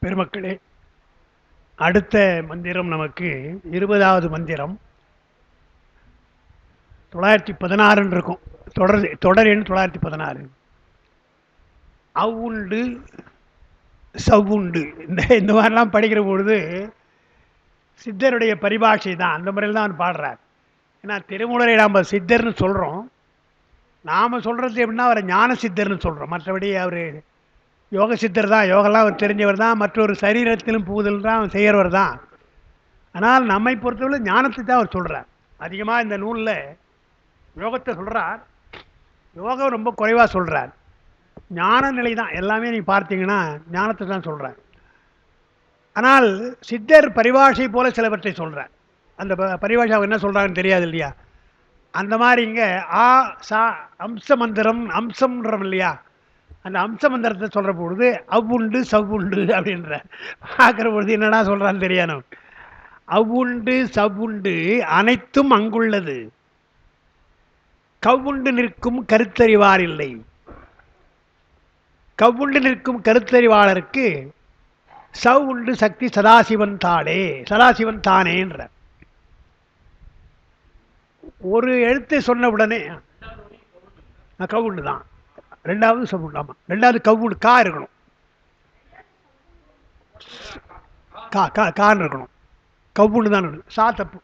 பெருமக்களே, அடுத்த மந்திரம் நமக்கு 20வது மந்திரம். 916 இருக்கும். தொடர் எண் 916. அவ்வுண்டு சவ்வுண்டு இந்த மாதிரிலாம் படிக்கிற பொழுது சித்தருடைய பரிபாஷை தான், அந்த முறையில் தான் அவன் பாடுறார். ஏன்னா திருமூலரை நாம் சித்தர்னு சொல்கிறோம். நாம் சொல்கிறது எப்படின்னா அவரை ஞான சித்தர்னு சொல்கிறோம். மற்றபடி அவர் யோக சித்தர் தான், யோகெல்லாம் அவர் தெரிஞ்சவர் தான், மற்றொரு சரீரத்திலும் புகுதல் தான் அவர் செய்கிறவர் தான். ஆனால் நம்மை பொறுத்தவரை ஞானத்தை தான் அவர் சொல்கிறார். அதிகமாக இந்த நூலில் யோகத்தை சொல்கிறார், யோகம் ரொம்ப குறைவாக சொல்கிறார். ஞான நிலை தான் எல்லாமே நீங்கள் பார்த்தீங்கன்னா ஞானத்தை தான் சொல்கிறார். ஆனால் சித்தர் பரிபாஷை போல சிலவற்றை சொல்கிறார். அந்த பரிபாஷை அவர் என்ன சொல்கிறாங்கன்னு தெரியாது இல்லையா. அந்த மாதிரி இங்கே ஆ சா அம்ச மந்திரம் அம்சம்ன்றோம் இல்லையா, அந்த அம்ச மந்திரத்தை சொல்கிற பொழுது அவ்வுண்டு சவ்வுண்டு அப்படின்ற பார்க்குற பொழுது என்னடா சொல்கிறான்னு தெரியாது. அவ்வுண்டு சவ்வுண்டு அனைத்தும் அங்குள்ளது, கவ்வுண்டு நிற்கும் கருத்தறிவார் இல்லை. கவ்வுண்டு நிற்கும் கருத்தறிவாளருக்கு சவ் உண்டு சக்தி சதாசிவன் தாளே, சதாசிவன் தானேன்ற ஒரு எழுத்தை சொன்ன உடனே கவ்வுண்டு தான். ரெண்டாவது சவ்வுண்டு. ஆமாம், ரெண்டாவது கவ்வுண்டு கா இருக்கணும், கான்னு இருக்கணும். கவ்வுண்டு தான் சா தப்பு.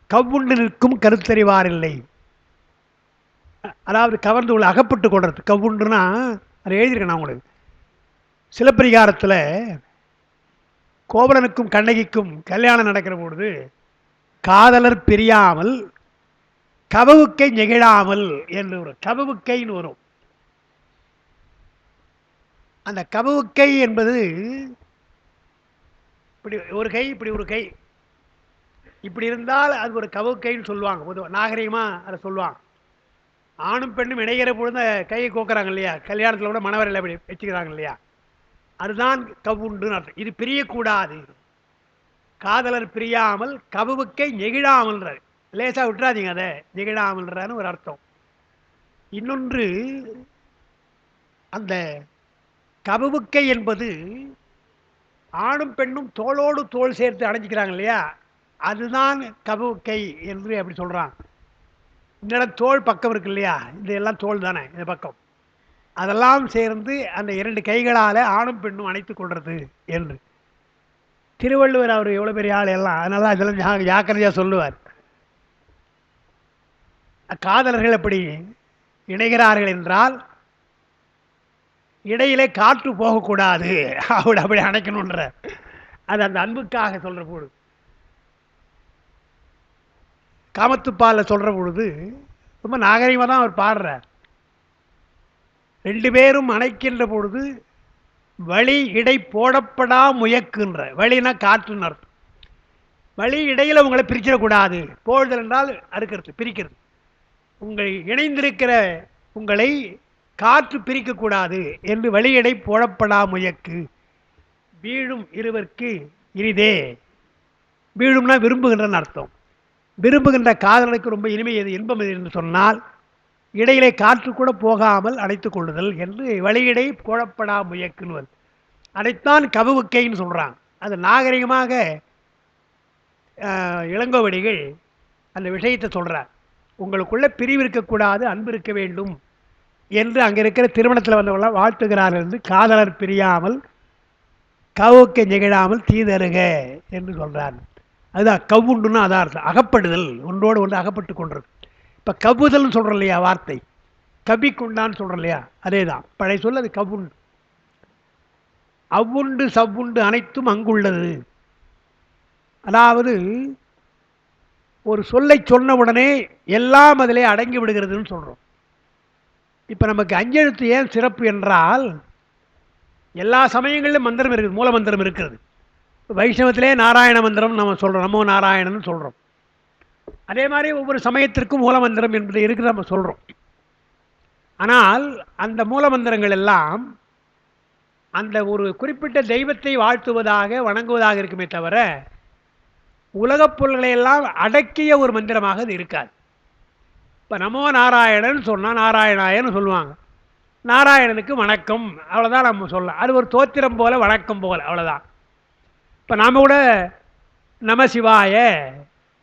கவ்வுண்டு நிற்கும் கருத்தறிவார் இல்லை, அதாவது கவர்ந்து உள்ள அகப்பட்டு கொள்றது. கவ்வுண்டுன்னா அதை எழுதியிருக்கேன் நான் உங்களுக்கு. சிலப்பதிகாரத்தில் கோவலனுக்கும் கண்ணகிக்கும் கல்யாணம் நடக்கிற பொழுது காதலர் பிரியாமல் கபவுக்கை நெகிழாமல் என்று வரும். கபவுக்கைன்னு வரும். அந்த கபவுக்கை என்பது இப்படி ஒரு கை, இப்படி ஒரு கை, இப்படி இருந்தால் அது ஒரு கபவுக்கைன்னு சொல்லுவாங்க. பொதுவாக நாகரிகமாக அதை சொல்லுவாங்க. ஆணும் பெண்ணும் இணைகிற பொழுது கையை கோக்குறாங்க இல்லையா, கல்யாணத்தில் கூட மணவரையில் அப்படி வச்சுக்கிறாங்க இல்லையா, அதுதான் கவுண்டுன்னு அர்த்தம். இது பிரியக்கூடாது, காதலர் பிரியாமல் கபவுக்கை நெகிழாமல்ன்றார். லேசா விட்டுறாதீங்க, அதை நெகிழாமல்ன்றான்னு ஒரு அர்த்தம். இன்னொன்று, அந்த கபவுக்கை என்பது ஆணும் பெண்ணும் தோளோடு தோள் சேர்த்து அணைஞ்சிக்கிறாங்க இல்லையா, அதுதான் கபவுக்கை என்று அப்படி சொல்றான். இந்த தோள் பக்கம் இருக்கு இல்லையா, இதெல்லாம் தோல் தானே இந்த பக்கம், அதெல்லாம் சேர்ந்து அந்த இரண்டு கைகளால் ஆணும் பெண்ணும் அணைத்துக் கொள்வது என்று திருவள்ளுவர் அவர் எவ்வளோ பெரிய ஆள் எல்லாம், அதனால இதெல்லாம் ஜாக்கிரதையாக சொல்லுவார். காதலர்கள் எப்படி இணைகிறார்கள் என்றால் இடையிலே காற்று போகக்கூடாது, அவள் அப்படி அணைக்கணுன்ற அது அந்த அன்புக்காக சொல்கிற பொழுது. காமத்துப்பாலில் சொல்கிற பொழுது ரொம்ப நாகரிகமாக தான் அவர் பாடுறார். ரெண்டு பேரும் அணைக்கின்ற பொழுது வழி இடை போடப்படா முயக்குன்ற, வழினா காற்றுன்னு அர்த்தம். வழி இடையில் உங்களை பிரிச்சிடக்கூடாது. போடுதல் என்றால் அறுக்கிறது, பிரிக்கிறது. உங்கள் இணைந்திருக்கிற உங்களை காற்று பிரிக்கக்கூடாது என்று வழியடை போடப்படா முயக்கு. வீழும் இருவர்க்கு இனிதே, வீழும்னா விரும்புகின்றன்னு அர்த்தம். விரும்புகின்ற காதலுக்கு ரொம்ப இனிமை எது, இன்பம் எது என்று சொன்னால் இடையிலே காற்று கூட போகாமல் அடைத்துக் கொள்ளுதல் என்று வழியடை போடப்படா முயக்குன்னு. அதைத்தான் கபவுக்கைன்னு சொல்கிறாங்க. அது நாகரிகமாக இளங்கோவடிகள் அந்த விஷயத்தை சொல்கிறார். உங்களுக்குள்ள பிரிவு இருக்கக்கூடாது, அன்பு இருக்க வேண்டும் என்று அங்கே இருக்கிற திருமணத்தில் வந்தவங்களாம் வாழ்த்துகிறார்கள் என்று, காதலர் பிரியாமல் கவுக்கை நிகழாமல் தீதருக என்று சொல்கிறார். அதுதான் கவ்வுண்டுன்னா அதான் அர்த்தம், அகப்படுதல், ஒன்றோடு ஒன்று அகப்பட்டு கொன்றது. இப்போ கவ்வுதல்னு சொல்கிறோம் இல்லையா, வார்த்தை கவ்விக்குண்டான்னு சொல்கிறோம் இல்லையா, அதே தான் பழைய சொல், அது கவ்வுண்டு. அவ்வுண்டு சவ்வுண்டு அனைத்தும் அங்குள்ளது. அதாவது ஒரு சொல்லை சொன்ன உடனே எல்லாம் அதிலே அடங்கி விடுகிறதுன்னு சொல்கிறோம். இப்போ நமக்கு அஞ்செழுத்து ஏன் சிறப்பு என்றால், எல்லா சமயங்களிலும் மந்திரம் இருக்குது, மூல மந்திரம் இருக்கிறது. வைஷ்ணவத்திலே நாராயண மந்திரம் நம்ம சொல்கிறோம், நமோ நாராயணன் சொல்கிறோம். அதே மாதிரி ஒவ்வொரு சமயத்திற்கும் மூல மந்திரம் என்பது இருக்குது, நம்ம சொல்கிறோம். ஆனால் அந்த மூல மந்திரங்கள் எல்லாம் அந்த ஒரு குறிப்பிட்ட தெய்வத்தை வாழ்த்துவதாக வணங்குவதாக இருக்குமே தவிர உலகப் பொருள்களை எல்லாம் அடக்கிய ஒரு மந்திரமாக அது இருக்காது. இப்போ நமோ நாராயணன் சொன்னால் நாராயணாயன்னு சொல்லுவாங்க. நாராயணனுக்கு வணக்கம், அவ்வளோதான் நம்ம சொல்லலாம். அது ஒரு தோத்திரம் போல, வணக்கம் போல, அவ்வளோதான். இப்போ நாம் கூட நம சிவாய,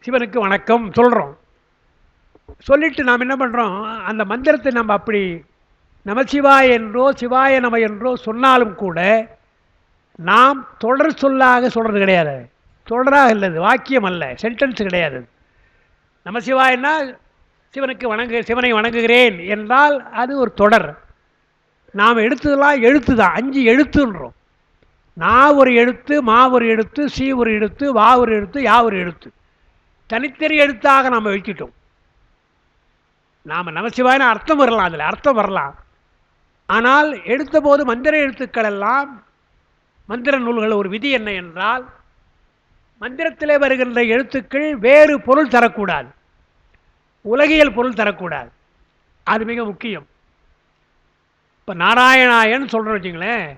சிவனுக்கு வணக்கம் சொல்கிறோம். சொல்லிட்டு நாம் என்ன பண்ணுறோம், அந்த மந்திரத்தை நம்ம அப்படி நமசிவாய என்றோ சிவாய நம என்றோ சொன்னாலும் கூட நாம் தொடர் சொல்லாக சொல்கிறது கிடையாது. தொடராக இல்லது, வாக்கியம் அல்ல, சென்டென்ஸ் கிடையாது. நமசிவாயன்னா சிவனை வணங்குகிறேன் என்றால் அது ஒரு தொடர். நாம் எடுத்ததெல்லாம் எழுத்து தான், 5 எழுத்துன்றோம். நான் ஒரு எழுத்து, மா ஒரு எழுத்து, சி ஒரு எழுத்து, வா ஒரு எழுத்து, யா ஒரு எழுத்து, தனித்தனி எழுத்தாக நாம் வச்சுட்டோம். நாம் நமசிவாயன அர்த்தம் வரலாம், அதில் அர்த்தம் வரலாம். ஆனால் எடுத்த போது மந்திர எழுத்துக்கள் எல்லாம், மந்திர நூல்கள் ஒரு விதி என்ன என்றால், மந்திரத்திலே வருகின்ற எழுத்துக்கள் வேறு பொருள் தரக்கூடாது, உலகியல் பொருள் தரக்கூடாது. அது மிக முக்கியம். இப்போ நாராயணாயன் சொல்கிறோம் வச்சுங்களேன்,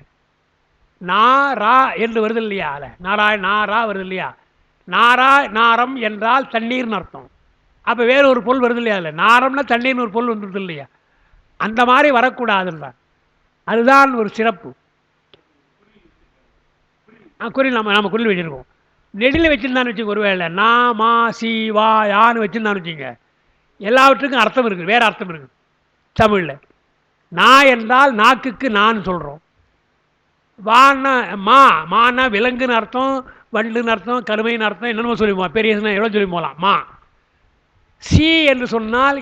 நாரா என்று வருது இல்லையா, நாரா வருது இல்லையா, நாரம் என்றால் தண்ணீர்னு அர்த்தம். அப்போ வேறு ஒரு பொருள் வருது இல்லையா, அதில் நாரம்னா தண்ணீர்னு ஒரு பொருள் வந்துருது இல்லையா, அந்த மாதிரி வரக்கூடாதுன்றான். அதுதான் ஒரு சிறப்பு. குறில் நம்ம குறில் வச்சுருக்கோம். நெடில் வச்சுருந்தான்னு வச்சுங்க, ஒருவேளை நா மா சி வா யான்னு வச்சுருந்தான்னு வச்சுங்க, எல்லாவற்றுக்கும் அர்த்தம் இருக்குது, வேறு அர்த்தம் இருக்குது தமிழில். நா என்றால் நாக்குக்கு நான் சொல்கிறோம். வான்னா மானா விலங்குன்னு அர்த்தம், வண்டுன்னு அர்த்தம், கருமைன்னு அர்த்தம், என்னென்னமோ சொல்லிப்போம், பெரிய எவ்வளோ சொல்லி போகலாம். மா. சி என்று சொன்னால்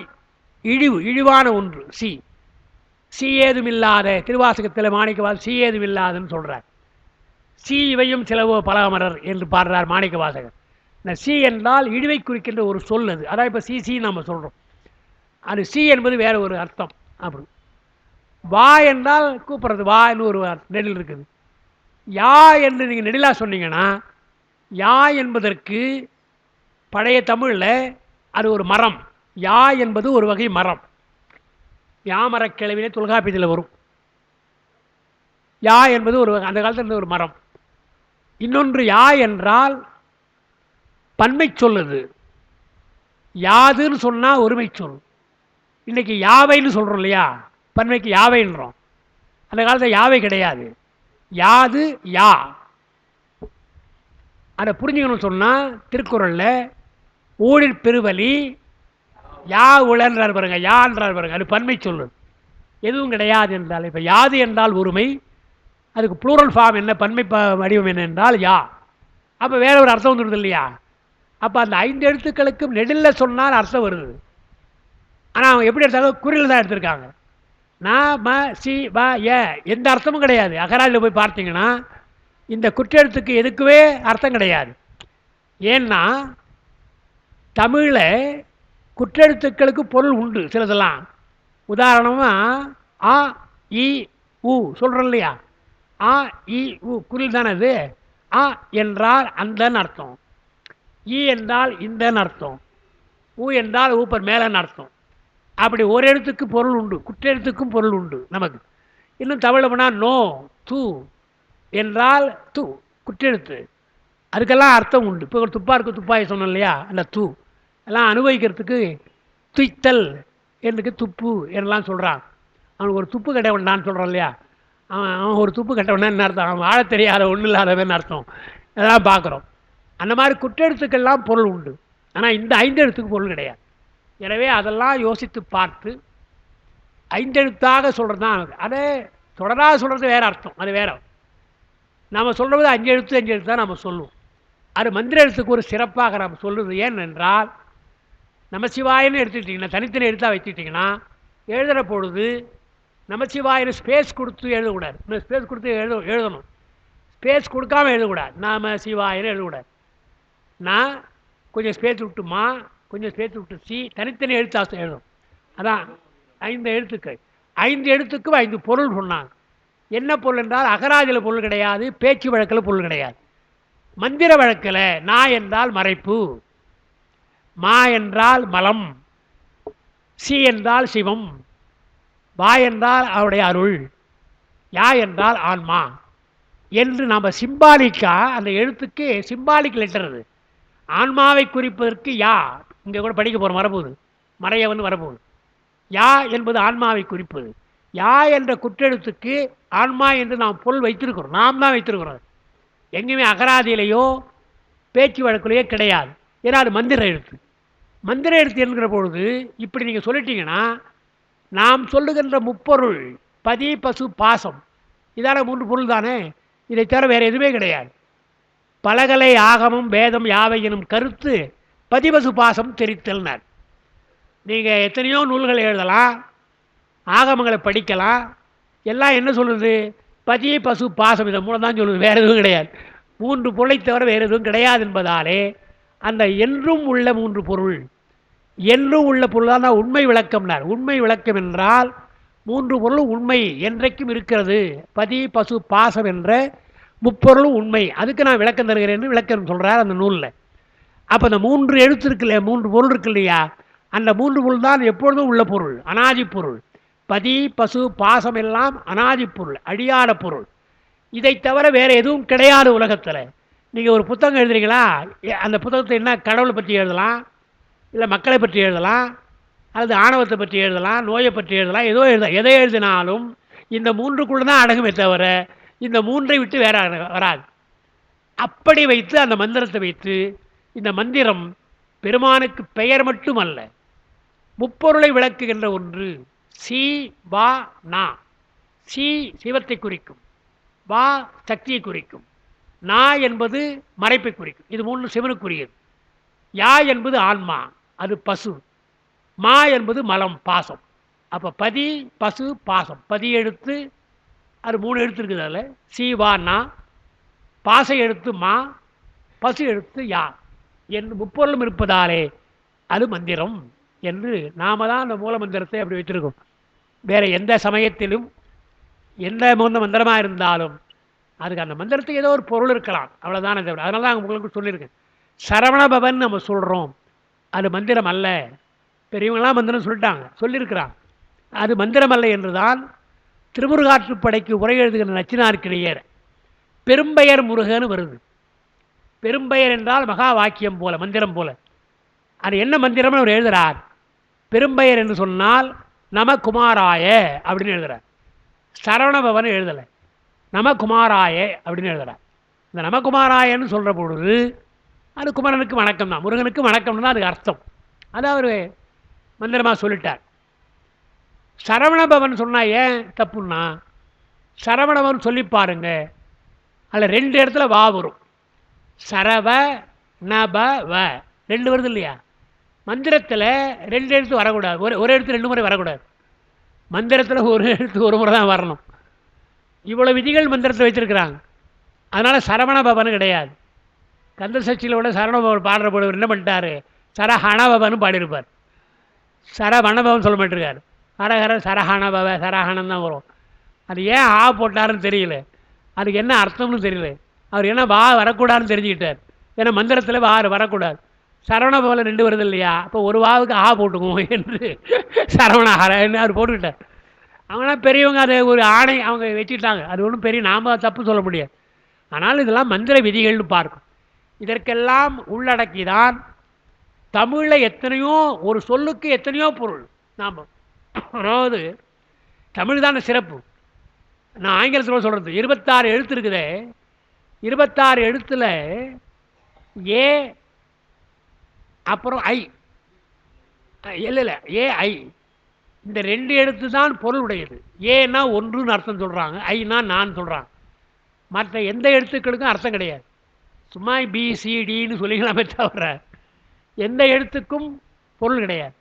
இழிவான ஒன்று. சி ஏதும் இல்லாத, திருவாசகத்தில் மாணிக்கவாசகர் சி ஏதும் இல்லாதுன்னு சொல்கிறார். சி இவையும் சிலவோ பலமரர் என்று பாடுறார் மாணிக்க வாசகர். இந்த சி என்றால் இழிவை குறிக்கின்ற ஒரு சொல் அது. அதான் இப்போ சி நம்ம சொல்கிறோம். அது சி என்பது வேறு ஒரு அர்த்தம். அப்படி வா என்றால் கூப்பிட்றது, வா என்று ஒரு நெடில் இருக்குது. யா என்று நீங்கள் நெடிலாக சொன்னீங்கன்னா, யா என்பதற்கு பழைய தமிழில் அது ஒரு மரம். யா என்பது ஒரு வகை மரம். யாமரக் கிளவிலே தொல்காப்பியத்தில் வரும். யா என்பது ஒரு அந்த காலத்தில் இருந்த ஒரு மரம். இன்னொன்று யா என்றால் பன்மை சொல்லுது. யாதுன்னு சொன்னால் ஒருமை சொல். இன்னைக்கு யாவைன்னு சொல்கிறோம் இல்லையா, பன்மைக்கு யாவைன்றோம். அந்த காலத்தில் யாவை கிடையாது, யாது யா. அதை புரிஞ்சுக்கணும்னு சொன்னால் திருக்குறளில் ஊழிற் பெருவலி யா உளன்றார் பாருங்க, யான்றார் பாருங்க, அது பன்மை சொல்லுது. எதுவும் கிடையாது என்றால், இப்போ யாது என்றால் ஒருமை, அதுக்கு ப்ளூரல் ஃபார்ம் என்ன, பன்மை வடிவம் என்ன என்றால் யா. அப்போ வேற ஒரு அர்த்தம் வந்துடுது இல்லையா. அப்போ அந்த 5 எழுத்துக்களுக்கும் நெடில் சொன்னால் அர்த்தம் வருது. ஆனால் அவங்க எப்படி எடுத்தாலும் குறியில் தான் எடுத்திருக்காங்க. நா ம சி வ ஏ எந்த அர்த்தமும் கிடையாது. அகராதியில் போய் பார்த்தீங்கன்னா இந்த குற்றெழுத்துக்கு எதுக்குவே அர்த்தம் கிடையாது. ஏன்னா தமிழில் குற்றெழுத்துக்களுக்கு பொருள் உண்டு சிலதெல்லாம். உதாரணமாக ஆ இ உ சொல்கிறோம் இல்லையா, ஆ இ உ குறில் தானே அது. ஆ என்றால் அந்தன்னு அர்த்தம், இ என்றால் இந்தன்னு அர்த்தம், உ என்றால் ஊப்பர் மேலன்னு அர்த்தம். அப்படி ஒரு எழுத்துக்கு பொருள் உண்டு, குற்றெழுத்துக்கும் பொருள் உண்டு நமக்கு. இன்னும் தமிழில் போனால் நோ து என்றால் து குற்றெழுத்து, அதுக்கெல்லாம் அர்த்தம் உண்டு. இப்போ ஒரு துப்பாருக்கு துப்பாய் சொன்னோம் இல்லையா, அந்த து எல்லாம் அனுபவிக்கிறதுக்கு துய்த்தல் என்றுக்கு துப்பு என்றெல்லாம் சொல்கிறான். அவனுக்கு ஒரு துப்பு கட்ட வேண்டான்னு சொல்கிறான் இல்லையா, அவன் ஒரு துப்பு கட்ட வேண்டான்னு அர்த்தம், அவன் வாழ தெரியாத ஒன்றும் இல்லாதவன்னு அர்த்தம். அதெல்லாம் பார்க்குறோம். அந்த மாதிரி குற்றெழுத்துக்கெல்லாம் பொருள் உண்டு. ஆனால் இந்த 5 எழுத்துக்கு பொருள் கிடையாது. எனவே அதெல்லாம் யோசித்து பார்த்து 5 எழுத்தாக சொல்கிறது தான். அதே தொடராக சொல்கிறது வேறு அர்த்தம், அது வேறு. நாம் சொல்கிறது 5 எழுத்து தான் நம்ம சொல்லுவோம். அது மந்திர எழுத்துக்கு ஒரு சிறப்பாக நம்ம சொல்லுவது. ஏனென்றால் நமசிவாயன்னு எடுத்துக்கிட்டிங்கன்னா, தனித்தனி எழுத்தாக வச்சுக்கிட்டிங்கன்னா, எழுதுகிற பொழுது நமசிவாயன்னு ஸ்பேஸ் கொடுத்து எழுதக்கூடாது. ஸ்பேஸ் கொடுத்து எழுதணும். ஸ்பேஸ் கொடுக்காமல் எழுதக்கூடாது. நாம சிவாயன்னு எழுதக்கூடாது. நான் கொஞ்சம் ஸ்பேஸ் விட்டுமா, கொஞ்சம் ஸ்பேஸ் விட்டு சி, தனித்தனி எழுத்தாக எழுதணும். அதான் 5 எழுத்துக்கள். 5 எழுத்துக்கும் 5 பொருள் சொன்னாங்க. என்ன பொருள் என்றால் அகராதியில் பொருள் கிடையாது, பேச்சு வழக்கில் பொருள் கிடையாது. மந்திர வழக்கில் நா என்றால் மறைப்பு, மா என்றால் மலம், சி என்றால் சிவம், வா என்றால் அவருடைய அருள், யா என்றால் ஆன்மா என்று நாம் சிம்பாலிக்கா அந்த எழுத்துக்கு சிம்பாலிக் லெட்டர். அது ஆன்மாவை குறிப்பதற்கு யா. இங்கே கூட படிக்க போகிற வரப்போகுது, மறையவன் வரப்போகுது. யா என்பது ஆன்மாவை குறிப்பது. யா என்ற குற்றெழுத்துக்கு ஆன்மா என்று நாம் பொருள் வைத்திருக்கிறோம். நாம் தான் வைத்திருக்கிறோம். எங்கேயுமே அகராதியிலேயோ பேச்சு வழக்கிலேயோ கிடையாது. ஏன்னா அது மந்திர எழுத்து. மந்திர எழுத்து என்கிற பொழுது இப்படி நீங்கள் சொல்லிட்டீங்கன்னா, நாம் சொல்லுகின்ற முப்பொருள் பதி பசு பாசம் இதான 3 பொருள் தானே. இதை தவிர வேறு எதுவுமே கிடையாது. பலகலை ஆகமம் வேதம் யாவை எனும் கருத்து பதிபசு பாசம் தெரித்தல்னார். நீங்கள் எத்தனையோ நூல்கள் எழுதலாம், ஆகமங்களை படிக்கலாம், எல்லாம் என்ன சொல்லுது? பதி பசு பாசம் இதன் மூலம் தான் சொல்லுது, வேறு எதுவும் கிடையாது. 3 பொருளை தவிர வேறு எதுவும் கிடையாது என்பதாலே அந்த என்றும் உள்ள 3 பொருள், என்றும் உள்ள பொருள் தான் உண்மை விளக்கம்னார். உண்மை விளக்கம் என்றால் 3 பொருளும் உண்மை என்றைக்கும் இருக்கிறது. பதி பசு பாசம் என்ற முப்பொருளும் உண்மை. அதுக்கு நான் விளக்கம் தருகிறேன் விளக்கம் சொல்கிறார் அந்த நூலில். அப்போ அந்த 3 எழுத்து இருக்கு இல்லையா, 3 பொருள் இருக்கு இல்லையா, அந்த 3 பொருள் தான் எப்பொழுதும் உள்ள பொருள், அனாதி பொருள். பதி பசு பாசம் எல்லாம் அனாதி பொருள், அழியாத பொருள். இதை தவிர வேறு எதுவும் கிடையாது உலகத்தில். நீங்கள் ஒரு புத்தகம் எழுதுறீங்களா, அந்த புத்தகத்தை என்ன கடவுளை பற்றி எழுதலாம், இல்லை மக்களை பற்றி எழுதலாம், அல்லது ஆணவத்தை பற்றி எழுதலாம், நோயை பற்றி எழுதலாம், ஏதோ எழுதலாம். எதை எழுதினாலும் இந்த 3க்குள்ளே தான் அடங்குமே தவிர இந்த 3ஐ விட்டு வேற வராது. அப்படி வைத்து அந்த மந்திரத்தை வைத்து, இந்த மந்திரம் பெருமானுக்கு பெயர் மட்டுமல்ல, முப்பொருளை விளக்குகின்ற ஒன்று. சி வா நா. சி சிவத்தை குறிக்கும், வா சக்தியை குறிக்கும், நா என்பது மறைப்பை குறிக்கும். இது 3 சிவனுக்குரியது. யா என்பது ஆன்மா, அது பசு. மா என்பது மலம் பாசம். அப்போ பதி பசு பாசம். பதி எழுத்து அது 3 எழுத்து இருக்குது. அதில் சி வா நா, பாச எழுத்து மா, பசு எழுத்து யா என்று முப்பொருளும் இருப்பதாலே அது மந்திரம் என்று நாம தான் அந்த மூல மந்திரத்தை அப்படி வைத்திருக்கோம். வேறு எந்த சமயத்திலும் எந்த மந்திரமாக இருந்தாலும் அதுக்கு அந்த மந்திரத்துக்கு ஏதோ ஒரு பொருள் இருக்கலாம், அவ்வளோதான். அதனால தான் உங்களுக்கு சொல்லியிருக்கேன். சரவணபவன் நம்ம சொல்கிறோம், அது மந்திரம் அல்ல. பெரியவங்களாம் மந்திரம் சொல்லிட்டாங்க, சொல்லியிருக்கிறாங்க. அது மந்திரம் அல்ல என்று தான் திருமுருகாற்றுப்படைக்கு உரை எழுதுகிற நச்சினார்க்கிடையர் பெரும்பெயர் முருகன்னு வருது. பெரும்பெயர் என்றால் மகா வாக்கியம் போல, மந்திரம் போல. அது என்ன மந்திரம்னு அவர் எழுதுகிறார். பெரும்பெயர் என்று சொன்னால் நமகுமாராய அப்படின்னு எழுதுகிறார். சரவணபவன் எழுதலை, நமகுமாராய அப்படின்னு எழுதுகிறார். இந்த நமகுமாராயன்னு சொல்கிற பொழுது அது குமரனுக்கு வணக்கம் தான், முருகனுக்கு வணக்கம்னு தான் அதுக்கு அர்த்தம். அது அவர் மந்திரமாக சொல்லிட்டார். சரவணபவன் சொன்னால் ஏன் தப்புன்னா, சரவணபவன் சொல்லி பாருங்க, அதில் 2 இடத்துல வா வரும். சரவ நப வ 2 வருது இல்லையா. மந்திரத்தில் 2 எழுத்து வரக்கூடாது, ஒரு எழுத்து 2 முறை வரக்கூடாது. மந்திரத்தில் ஒரு எழுத்து ஒரு முறை தான் வரணும். இவ்வளோ விதிகள் மந்திரத்தில் வைத்திருக்கிறாங்க. அதனால் சரவணபவன் கிடையாது. கந்த சஷ்டியில் விட சரவணபவன் பாடுற போது என்ன பண்ணிட்டாரு, சரஹணபவன் பாடியிருப்பார். சரவணபவன் சொல்ல மாட்டிருக்காரு. ஹரஹர சரஹணபவ சரஹணம் தான் வரும். அது ஏன் ஆ போட்டாருன்னு தெரியல, அதுக்கு என்ன அர்த்தம்னு தெரியல. அவர் என்ன வா வரக்கூடாதுன்னு தெரிஞ்சுக்கிட்டார். ஏன்னா மந்திரத்தில் வா வரக்கூடாது. சரவணபவனில் 2 வருது இல்லையா, அப்போ ஒரு வாவுக்கு ஆ போட்டுக்குவோம் என்று சரவணஹரன்னு அவர் போட்டுக்கிட்டார். அவங்களாம் பெரியவங்க அதை ஒரு ஆணை அவங்க வச்சுக்கிட்டாங்க. அது ஒன்றும் பெரிய நாம் தப்பு சொல்ல முடியாது. ஆனால் இதெல்லாம் மந்திர விதிகள்னு பார்க்கும். இதற்கெல்லாம் உள்ளடக்கி தான் தமிழில் எத்தனையோ ஒரு சொல்லுக்கு எத்தனையோ பொருள். நாம் அதாவது தமிழ் தானே சிறப்பு. நான் ஆங்கிலத்தில் சொல்கிறது 26 எழுத்து இருக்குதே, 26 எழுத்தில் ஏ அப்புறம் ஐ, இல்லை ஏ ஐ, இந்த 2 எழுத்து தான் பொருள் உடையது. ஏன்னா ஒன்றுன்னு அர்த்தம் சொல்கிறாங்க, ஐனா நான் சொல்கிறாங்க. மற்ற எந்த எழுத்துக்களுக்கும் அர்த்தம் கிடையாது. சும்மா பிசிடின்னு சொல்லிக்கலாமே தவிர எந்த எழுத்துக்கும் பொருள் கிடையாது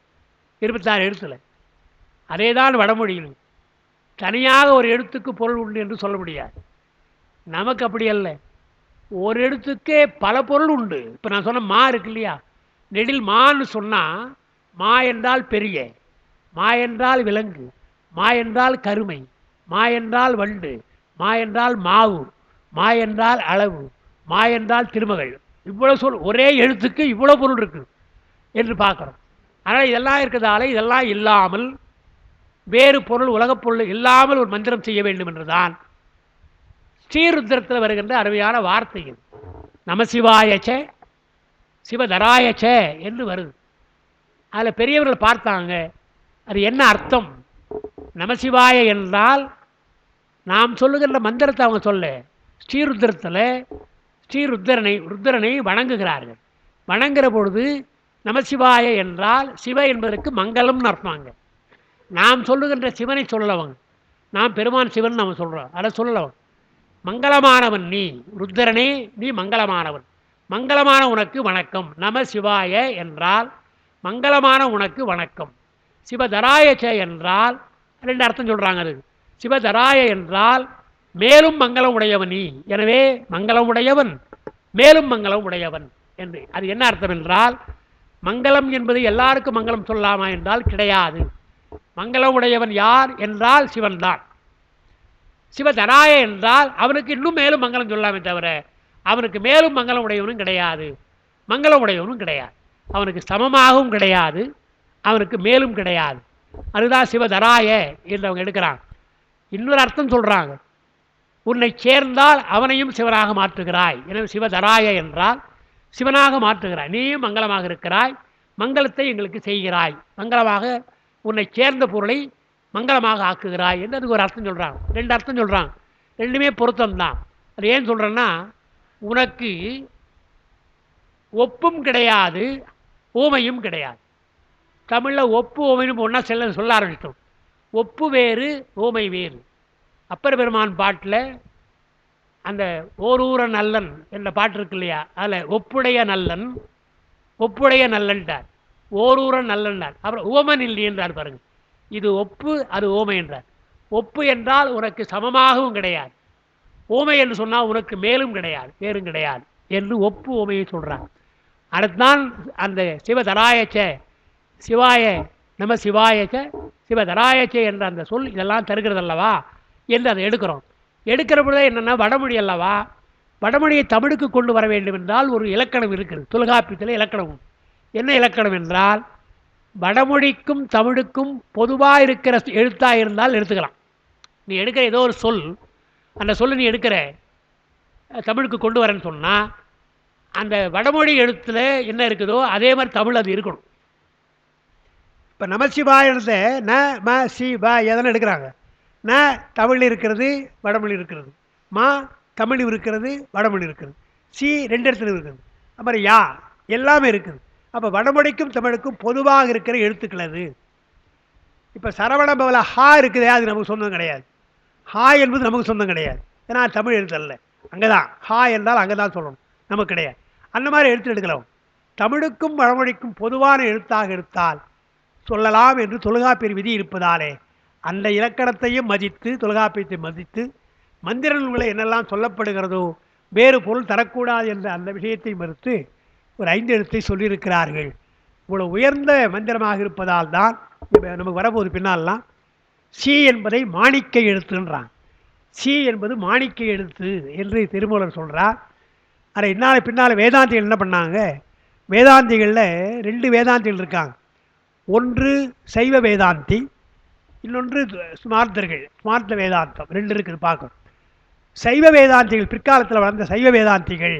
26 எழுத்தில். அதே தான் வடமொழியில் தனியாக ஒரு எழுத்துக்கு பொருள் உண்டு என்று சொல்ல முடியாது. நமக்கு அப்படி அல்ல, ஒரு எழுத்துக்கே பல பொருள் உண்டு. இப்போ நான் சொன்ன மா இருக்கு இல்லையா, நெடில் மான்னு சொன்னால் மா என்றால் பெரிய, மா என்றால் விலங்கு, மா என்றால் கருமை, மா என்றால் வண்டு, மா என்றால் மாவு, மா என்றால் அளவு, மா என்றால் திருமகள். இவ்வளோ சொல் ஒரே எழுத்துக்கு இவ்வளோ பொருள் இருக்குது என்று பார்க்குறோம். ஆனால் இதெல்லாம் இருக்கிறதால இதெல்லாம் இல்லாமல் வேறு பொருள் உலகப் பொருள் இல்லாமல் ஒரு மந்திரம் செய்ய வேண்டும் என்றுதான் ஸ்ரீருத்திரத்தில் வருகின்ற அருமையான வார்த்தைகள். நமசிவாயச்ச சிவதராயச்ச என்று வருது. அதில் பெரியவர்கள் பார்த்தாங்க அது என்ன அர்த்தம். நமசிவாய என்றால் நாம் சொல்லுகின்ற மந்திரத்தை அவங்க சொல்ல ஸ்ரீருத்திரத்தில் ருத்திரனை வணங்குகிறார்கள். வணங்குகிற பொழுது நமசிவாய என்றால் சிவ என்பதற்கு மங்களம்னு அர்த்தமாங்க. நாம் சொல்லுகின்ற சிவனை சொல்லவங்க, நாம் பெருமான் சிவன் நம்ம சொல்கிறோம், அதை சொல்லவங்க. மங்களமானவன் நீ ருத்திரனே, நீ மங்களமானவன், மங்களமான உனக்கு வணக்கம். நம சிவாய என்றால் மங்களமான உனக்கு வணக்கம். சிவதராயச்ச என்றால் ரெண்டு அர்த்தம் சொல்கிறாங்க. அது சிவதராய என்றால் மேலும் மங்களம் உடையவன் நீ, எனவே மங்களம் உடையவன் மேலும் மங்களம் உடையவன் என்று. அது என்ன அர்த்தம் என்றால், மங்களம் என்பது எல்லாருக்கும் மங்களம் சொல்லலாமா என்றால் கிடையாது. மங்களம் உடையவன் யார் என்றால் சிவன் தான். சிவதராய என்றால் அவனுக்கு இன்னும் மேலும் மங்களம் சொல்லலாமே தவிர அவனுக்கு மேலும் மங்களம் உடையவனும் கிடையாது, மங்களம் உடையவனும் கிடையாது. அவனுக்கு சமமாகவும் கிடையாது, அவனுக்கு மேலும் கிடையாது. அதுதான் சிவதராய என்று அவங்க எடுக்கிறாங்க. இன்னொரு அர்த்தம் சொல்கிறாங்க, உன்னை சேர்ந்தால் அவனையும் சிவனாக மாற்றுகிறாய். எனவே சிவதராய என்றால் சிவனாக மாற்றுகிறாய், நீயும் மங்களமாக இருக்கிறாய், மங்களத்தை எங்களுக்கு செய்கிறாய், மங்களமாக உன்னை சேர்ந்த பொருளை மங்களமாக ஆக்குகிறாய் என்று அதுக்கு ஒரு அர்த்தம் சொல்கிறாங்க. ரெண்டு அர்த்தம் சொல்கிறாங்க, ரெண்டுமே பொருத்தம்தான். அது ஏன் சொல்கிறேன்னா, உனக்கு ஒப்பும் கிடையாது ஊமையும் கிடையாது. தமிழில் ஒப்பு ஊமையும் ஒன்றா சொல்ல ஆரம்பிச்சிட்டோம். ஒப்பு வேறு ஊமை வேறு. அப்பர் பெருமான் பாட்டில் அந்த ஓரூர நல்லன் என்ற பாட்டு இருக்கு இல்லையா, அதில் ஒப்புடைய நல்லன் ஒப்புடைய நல்லன்றார், ஓரூர நல்லன்றார். அப்புறம் ஓமன் இல்லை என்றார் பாருங்க. இது ஒப்பு, அது ஓமை என்றார். ஒப்பு என்றால் உனக்கு சமமாகவும் கிடையாது, ஓமை என்று சொன்னால் உனக்கு மேலும் கிடையாது வேறும் கிடையாது என்று ஒப்பு ஓமையை சொல்கிறார். அடுத்தான் அந்த சிவதராயச்ச சிவாய நம சிவாயச்ச சிவதராயச்ச என்ற அந்த சொல் இதெல்லாம் தருகிறது அல்லவா என்று அதை எடுக்கிறோம். எடுக்கிற பொழுதே என்னென்னா, வடமொழி அல்லவா, வடமொழியை தமிழுக்கு கொண்டு வர வேண்டும் என்றால் ஒரு இலக்கணம் இருக்குது. தொல்காப்பியத்தில் இலக்கணம். என்ன இலக்கணம் என்றால், வடமொழிக்கும் தமிழுக்கும் பொதுவாக இருக்கிற எழுத்தாக இருந்தால் எடுத்துக்கலாம். நீ எடுக்கிற ஏதோ ஒரு சொல், அந்த சொல்லை நீ எடுக்கிற தமிழுக்கு கொண்டு வரேன்னு சொன்னால், அந்த வடமொழி எழுத்தில் என்ன இருக்குதோ அதே மாதிரி தமிழ் அது இருக்கணும். இப்போ நமசிவாயத்தை ந ம சி பா எதனை எடுக்கிறாங்க, ந தமிழ் இருக்கிறது வடமொழி இருக்கிறது, மா தமிழ் இருக்கிறது வடமொழி இருக்கிறது, சி ரெண்டு இடத்துல இருக்குது, அப்புறம் யா எல்லாமே இருக்குது. அப்போ வடமொழிக்கும் தமிழுக்கும் பொதுவாக இருக்கிற எழுத்துக்கள் அது. இப்போ சரவண பவல ஹா இருக்குதே, அது நமக்கு சொந்தம் கிடையாது. ஹா என்பது நமக்கு சொந்தம் கிடையாது, ஏன்னா தமிழ் எழுத்து அல்ல. அங்கே தான் ஹா என்றால் அங்கே தான் சொல்லணும், நமக்கு கிடையாது. அந்த மாதிரி எழுத்து எடுக்கலாம். தமிழுக்கும் வடமொழிக்கும் பொதுவான எழுத்தாக எடுத்தால் சொல்லலாம் என்று தொல்காப்பியர் விதி இருப்பதாலே அந்த இலக்கணத்தையும் மதித்து, தொல்காப்பியத்தை மதித்து, மந்திர நூல்களை என்னெல்லாம் சொல்லப்படுகிறதோ வேறு பொருள் தரக்கூடாது என்ற அந்த விஷயத்தை மறுத்து ஒரு 5 எழுத்தை சொல்லியிருக்கிறார்கள். இவ்வளோ உயர்ந்த மந்திரமாக இருப்பதால் தான் நமக்கு வரப்போது பின்னால்லாம் சி என்பதை மாணிக்க எழுத்துன்றான். சி என்பது மாணிக்க எழுத்து என்று திருமூலர் சொல்கிறார். அதை பின்னால் வேதாந்திகள் என்ன பண்ணாங்க, வேதாந்திகளில் 2 வேதாந்திகள் இருக்காங்க. ஒன்று சைவ வேதாந்தி, இன்னொன்று ஸ்மார்த்தர்கள், ஸ்மார்த்த வேதாந்தம், 2 இருக்குது பார்க்கணும். சைவ வேதாந்திகள், பிற்காலத்தில் வளர்ந்த சைவ வேதாந்திகள்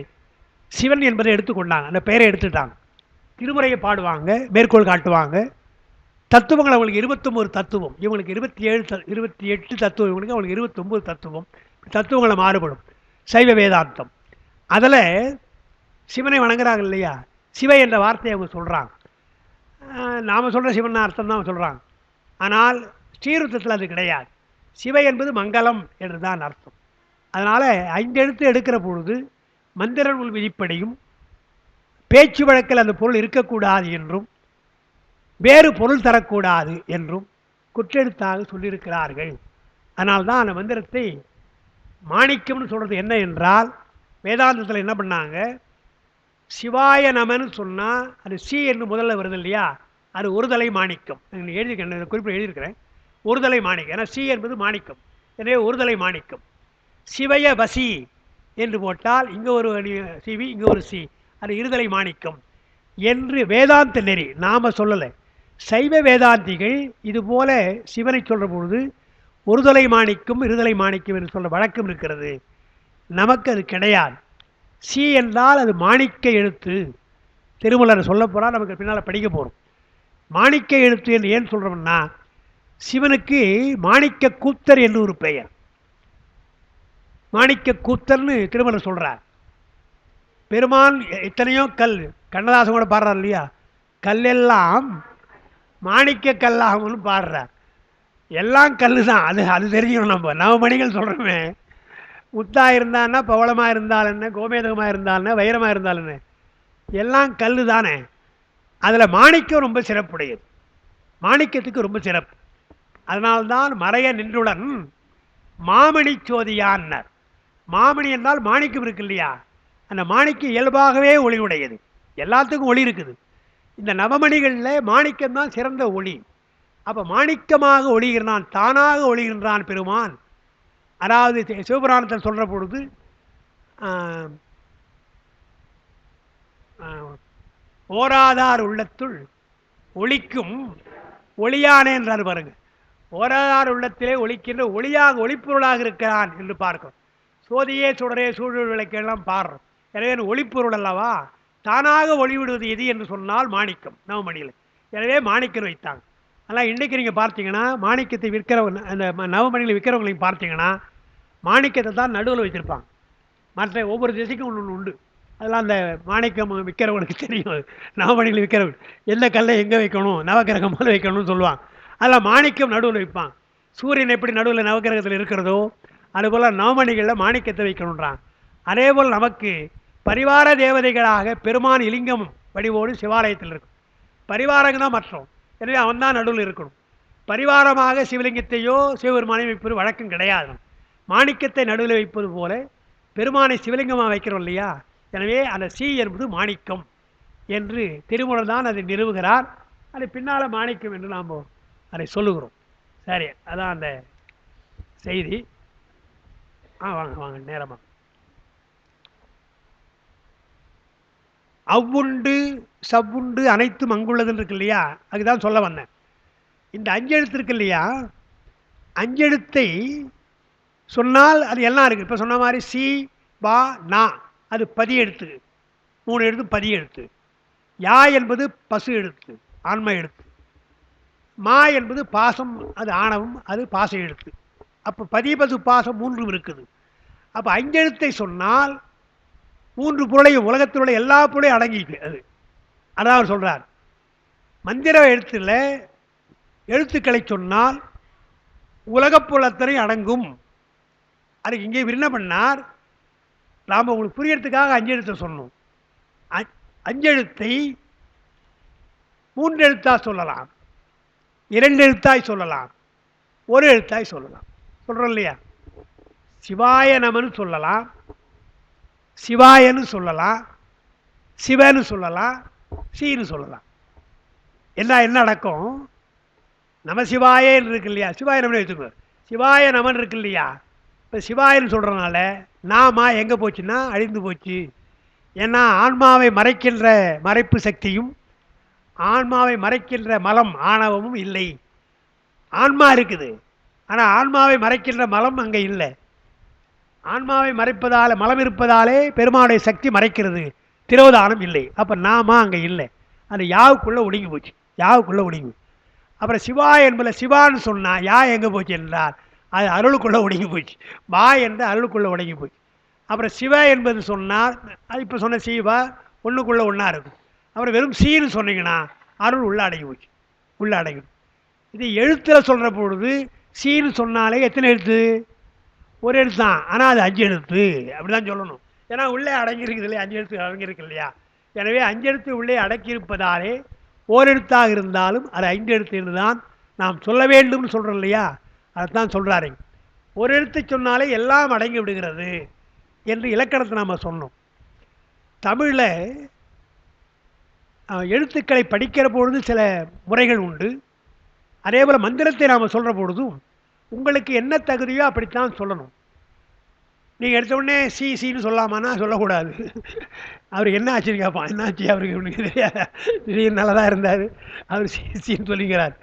சிவன் என்பதை எடுத்துக்கொண்டாங்க, அந்த பெயரை எடுத்துட்டாங்க. திருமுறையை பாடுவாங்க, மேற்கோள் காட்டுவாங்க. தத்துவங்கள் அவங்களுக்கு 21 தத்துவம், இவங்களுக்கு 28 தத்துவம், இவங்களுக்கு அவங்களுக்கு 29 தத்துவம். தத்துவங்களை மாறுபடும் சைவ வேதாந்தம். அதில் சிவனை வணங்குறாங்க இல்லையா, சிவ என்ற வார்த்தையை அவங்க சொல்கிறாங்க. நாம் சொல்கிற சிவன் அர்த்தம் தான் சொல்கிறாங்க. ஆனால் ஸ்ரீருத்தத்தில் அது கிடையாது. சிவ என்பது மங்களம் என்று தான் அர்த்தம். அதனால் 5 எழுத்து எடுக்கிற பொழுது மந்திர நூல் விதிப்படியும் பேச்சு வழக்கில் அந்த பொருள் இருக்கக்கூடாது என்றும் வேறு பொருள் தரக்கூடாது என்றும் குற்றெழுத்தாக சொல்லியிருக்கிறார்கள். அதனால்தான் அந்த மந்திரத்தை மாணிக்கம்னு சொல்கிறது என்ன என்றால், வேதாந்தத்தில் என்ன பண்ணாங்க, சிவாய நமன்னு சொன்னால் அது சி என்று முதல்ல வருது இல்லையா, அது ஒருதலை மாணிக்கம். எழுதியிருக்கேன், குறிப்பிட்டு எழுதியிருக்கிறேன், ஒருதலை மாணிக்கம். ஏன்னா சி என்பது மாணிக்கம், எனவே ஒருதலை மாணிக்கம். சிவய வசி என்று போட்டால் இங்கே ஒரு சிவி, இங்கே ஒரு சி, அது இருதலை மாணிக்கம் என்று வேதாந்த நெறி. நாம் சொல்லலை, சைவ வேதாந்திகள் இதுபோல சிவனை சொல்கிற பொழுது ஒருதலை மாணிக்கம் இருதலை மாணிக்கம் என்று சொல்கிற வழக்கம் இருக்கிறது. நமக்கு அது கிடையாது. சி என்றால் அது மாணிக்க எழுத்து. திருமலர் சொல்ல போனால் நமக்கு பின்னால் படிக்க போகிறோம். மாணிக்க எழுத்து என்று ஏன் சொல்கிறோம்னா, சிவனுக்கு மாணிக்க கூத்தர் என்று ஒரு பெயர். மாணிக்க கூத்தர்னு திருமணம் சொல்றார். பெருமான் எத்தனையோ கல், கண்ணதாசன் கூட பாடுறார் இல்லையா, கல்லெல்லாம் மாணிக்க கல்லாகும்னு பாடுறார். எல்லாம் கல் தான். அது அது தெரிஞ்சுக்கணும். நம்ம நவமணிகள் சொல்கிறோமே, முத்தா இருந்தான்னா, பவளமாக இருந்தால் என்ன, கோமேதகமாக இருந்தால் என்ன, வைரமாக இருந்தால் என்ன, எல்லாம் கல் தானே. அதில் மாணிக்கம் ரொம்ப சிறப்புடையது. மாணிக்கத்துக்கு ரொம்ப சிறப்பு. அதனால்தான் மறைய நின்றுடன் மாமணி சோதியான்னார். மாமணி என்றால் மாணிக்கம் இருக்கு இல்லையா, அந்த மாணிக்கம் இயல்பாகவே ஒளி உடையது. எல்லாத்துக்கும் ஒளி இருக்குது. இந்த நவமணிகளில் மாணிக்கம் தான் சிறந்த ஒளி. அப்போ மாணிக்கமாக ஒளிகின்றான், தானாக ஒளிகின்றான் பெருமான். அதாவது சிவபுராணத்தில் சொல்கிற பொழுது ஓராதார் உள்ளத்துள் ஒளிக்கும் ஒளியானே என்றார் பாருங்க. ஓராதார் உள்ளத்திலே ஒளிக்கின்ற ஒளியாக ஒளிப்பொருளாக இருக்கிறான் என்று பார்க்கிறோம். சோதியே சுடரே சூழல் விளக்கெல்லாம் பாடுறோம். எனவே ஒளிப்பொருள் அல்லவா, தானாக ஒளிவிடுவது எது என்று சொன்னால் மாணிக்கம், நவமணியில். எனவே மாணிக்கம் வைத்தாங்க. ஆனால் இன்றைக்கு நீங்கள் பார்த்தீங்கன்னா மாணிக்கத்தை விற்கிறவங்க, அந்த நவமணியில் விற்கிறவங்களையும் பார்த்தீங்கன்னா மாணிக்கத்தை தான் நடுவில் வச்சுருப்பாங்க. மற்ற ஒவ்வொரு திசைக்கும் ஒன்று ஒன்று உண்டு. அதெல்லாம் அந்த மாணிக்கம் விற்கிறவங்களுக்கு தெரியும். நவமணிகள் விற்கிறவங்க எந்த கல்லை எங்கே வைக்கணும், நவக்கிரகம் போல வைக்கணும்னு சொல்லுவாங்க. அதில் மாணிக்கம் நடுவில் வைப்பான். சூரியன் எப்படி நடுவில் நவக்கிரகத்தில் இருக்கிறதோ அதுபோல் நவமணிகளில் மாணிக்கத்தை வைக்கணுன்றான். அதே போல் நமக்கு பரிவார தேவதைகளாக பெருமான் இலிங்கமும் வடிவோடு சிவாலயத்தில் இருக்கும். பரிவாரங்க தான் மற்றோம். எனவே அவன் தான் நடுவில் இருக்கணும். பரிவாரமாக சிவலிங்கத்தையோ சிவபெருமானையும் வைப்பது வழக்கம் கிடையாது. மாணிக்கத்தை நடுவில் வைப்பது போல பெருமானை சிவலிங்கமாக வைக்கிறோம் இல்லையா. எனவே அந்த சி என்பது மாணிக்கம் என்று திருமூலர் தான் அதை நிறுவுகிறார். அது பின்னால் மாணிக்கம் என்று நாம் அதை சொல்லுகிறோம். சரி, அதான் அந்த செய்தி. வாங்க வாங்க நேரமா. அவ்வுண்டு சவ்வுண்டு அனைத்தும் அங்குள்ளதுன்னு இருக்கு இல்லையா, அதுதான் சொல்ல வந்தேன். இந்த அஞ்செழுத்து இருக்கு இல்லையா, அஞ்செழுத்தை சொன்னால் அது எல்லாம் இருக்குது. இப்போ சொன்ன மாதிரி சி பா நா அது பதி எழுத்து, 3 எழுத்து பதி எழுத்து. யா என்பது பசு எழுத்து, ஆன்ம எழுத்து. மா என்பது பாசம், அது ஆணவம், அது பாச எழுத்து. அப்போ பதி பசு பாசம் 3 இருக்குது. அப்போ அஞ்செழுத்தை சொன்னால் 3 பொருளையும், உலகத்தில் உள்ள எல்லா பொருளையும் அடங்கிக்கு அது. அதான் அவர் சொல்றார். மந்திர எழுத்துல எழுத்துக்களை சொன்னால் உலகப்புலத்தனை அடங்கும். அதுக்கு இங்கே என்ன பண்ணார், நாம் உங்களுக்கு புரியறதுக்காக அஞ்செழுத்தை சொன்னோம். அஞ்செழுத்தை 3 எழுத்தா சொல்லலாம், 2 எழுத்தாய் சொல்லலாம், 1 எழுத்தாய் சொல்லலாம். சொல்றோம் இல்லையா, சிவாய நமன்னு சொல்லலாம், சிவாயன்னு சொல்லலாம், சிவன்னு சொல்லலாம், சீன்னு சொல்லலாம். என்ன அடக்கம், நம சிவாயே இருக்கு இல்லையா, சிவாய நமன் வச்சுக்கோ, சிவாய நமன் இருக்கு இல்லையா. இப்போ சிவாயன்னு சொல்கிறனால நாமா எங்கே போச்சுன்னா அழிந்து போச்சு. ஏன்னா ஆன்மாவை மறைக்கின்ற மறைப்பு சக்தியும் ஆன்மாவை மறைக்கின்ற மலம் ஆணவமும் இல்லை. ஆன்மா இருக்குது, ஆனால் ஆன்மாவை மறைக்கின்ற மலம் அங்கே இல்லை. ஆன்மாவை மறைப்பதால் மலம் இருப்பதாலே பெருமானுடைய சக்தி மறைக்கிறது, திரோதானம் இல்லை. அப்போ நாமா அங்கே இல்லை, அது யாவுக்குள்ளே ஒடுங்கி போச்சு, யாவுக்குள்ளே ஒடுங்கி. அப்புறம் சிவா என்பதில் சிவான்னு சொன்னால் யா எங்கே போச்சு என்றால் அது அருளுக்குள்ளே ஒடுங்கி போச்சு, வா என்று அருளுக்குள்ளே ஒடுங்கி போச்சு. அப்புறம் சிவ என்பது சொன்னால் அது இப்போ சொன்ன சிவா ஒன்றுக்குள்ளே ஒன்றா இருக்கும். அப்புறம் வெறும் சீன்னு சொன்னீங்கன்னா அருள் உள்ள அடங்கி போச்சு, உள்ள அடங்கிடும். இது எழுத்தில் சொல்கிற பொழுது சீன்னு சொன்னாலே எத்தனை எழுத்து, ஒரு எழுத்து தான், ஆனால் அது 5 எழுத்து அப்படி தான் சொல்லணும். ஏன்னா உள்ளே அடங்கியிருக்குது இல்லையா, 5 எழுத்து அடங்கியிருக்கு இல்லையா. எனவே 5 எழுத்து உள்ளே அடக்கியிருப்பதாலே ஓரெழுத்தாக இருந்தாலும் அது 5 எழுத்து என்று தான் நாம் சொல்ல வேண்டும்னு சொல்கிறோம் இல்லையா. அதைத்தான் சொல்கிறாரு. ஒரு எழுத்து சொன்னாலே எல்லாம் அடங்கி விடுகிறது என்று இலக்கணத்தை நாம் சொன்னோம். தமிழில் எழுத்துக்களை படிக்கிற பொழுது சில முறைகள் உண்டு. அதே போல் மந்திரத்தை நாம் சொல்கிற பொழுதும் உங்களுக்கு என்ன தகுதியோ அப்படித்தான் சொல்லணும். நீங்கள் எடுத்த உடனே சி சின்னு சொல்லாமான்னா சொல்லக்கூடாது. அவருக்கு என்ன ஆச்சுன்னு கேட்பான், என்ன ஆச்சு அவருக்கு ஒன்று தெரியாது, திடீர்னு நல்லா தான் இருந்தார், அவர் சி சின்னு சொல்லிக்கிறார்.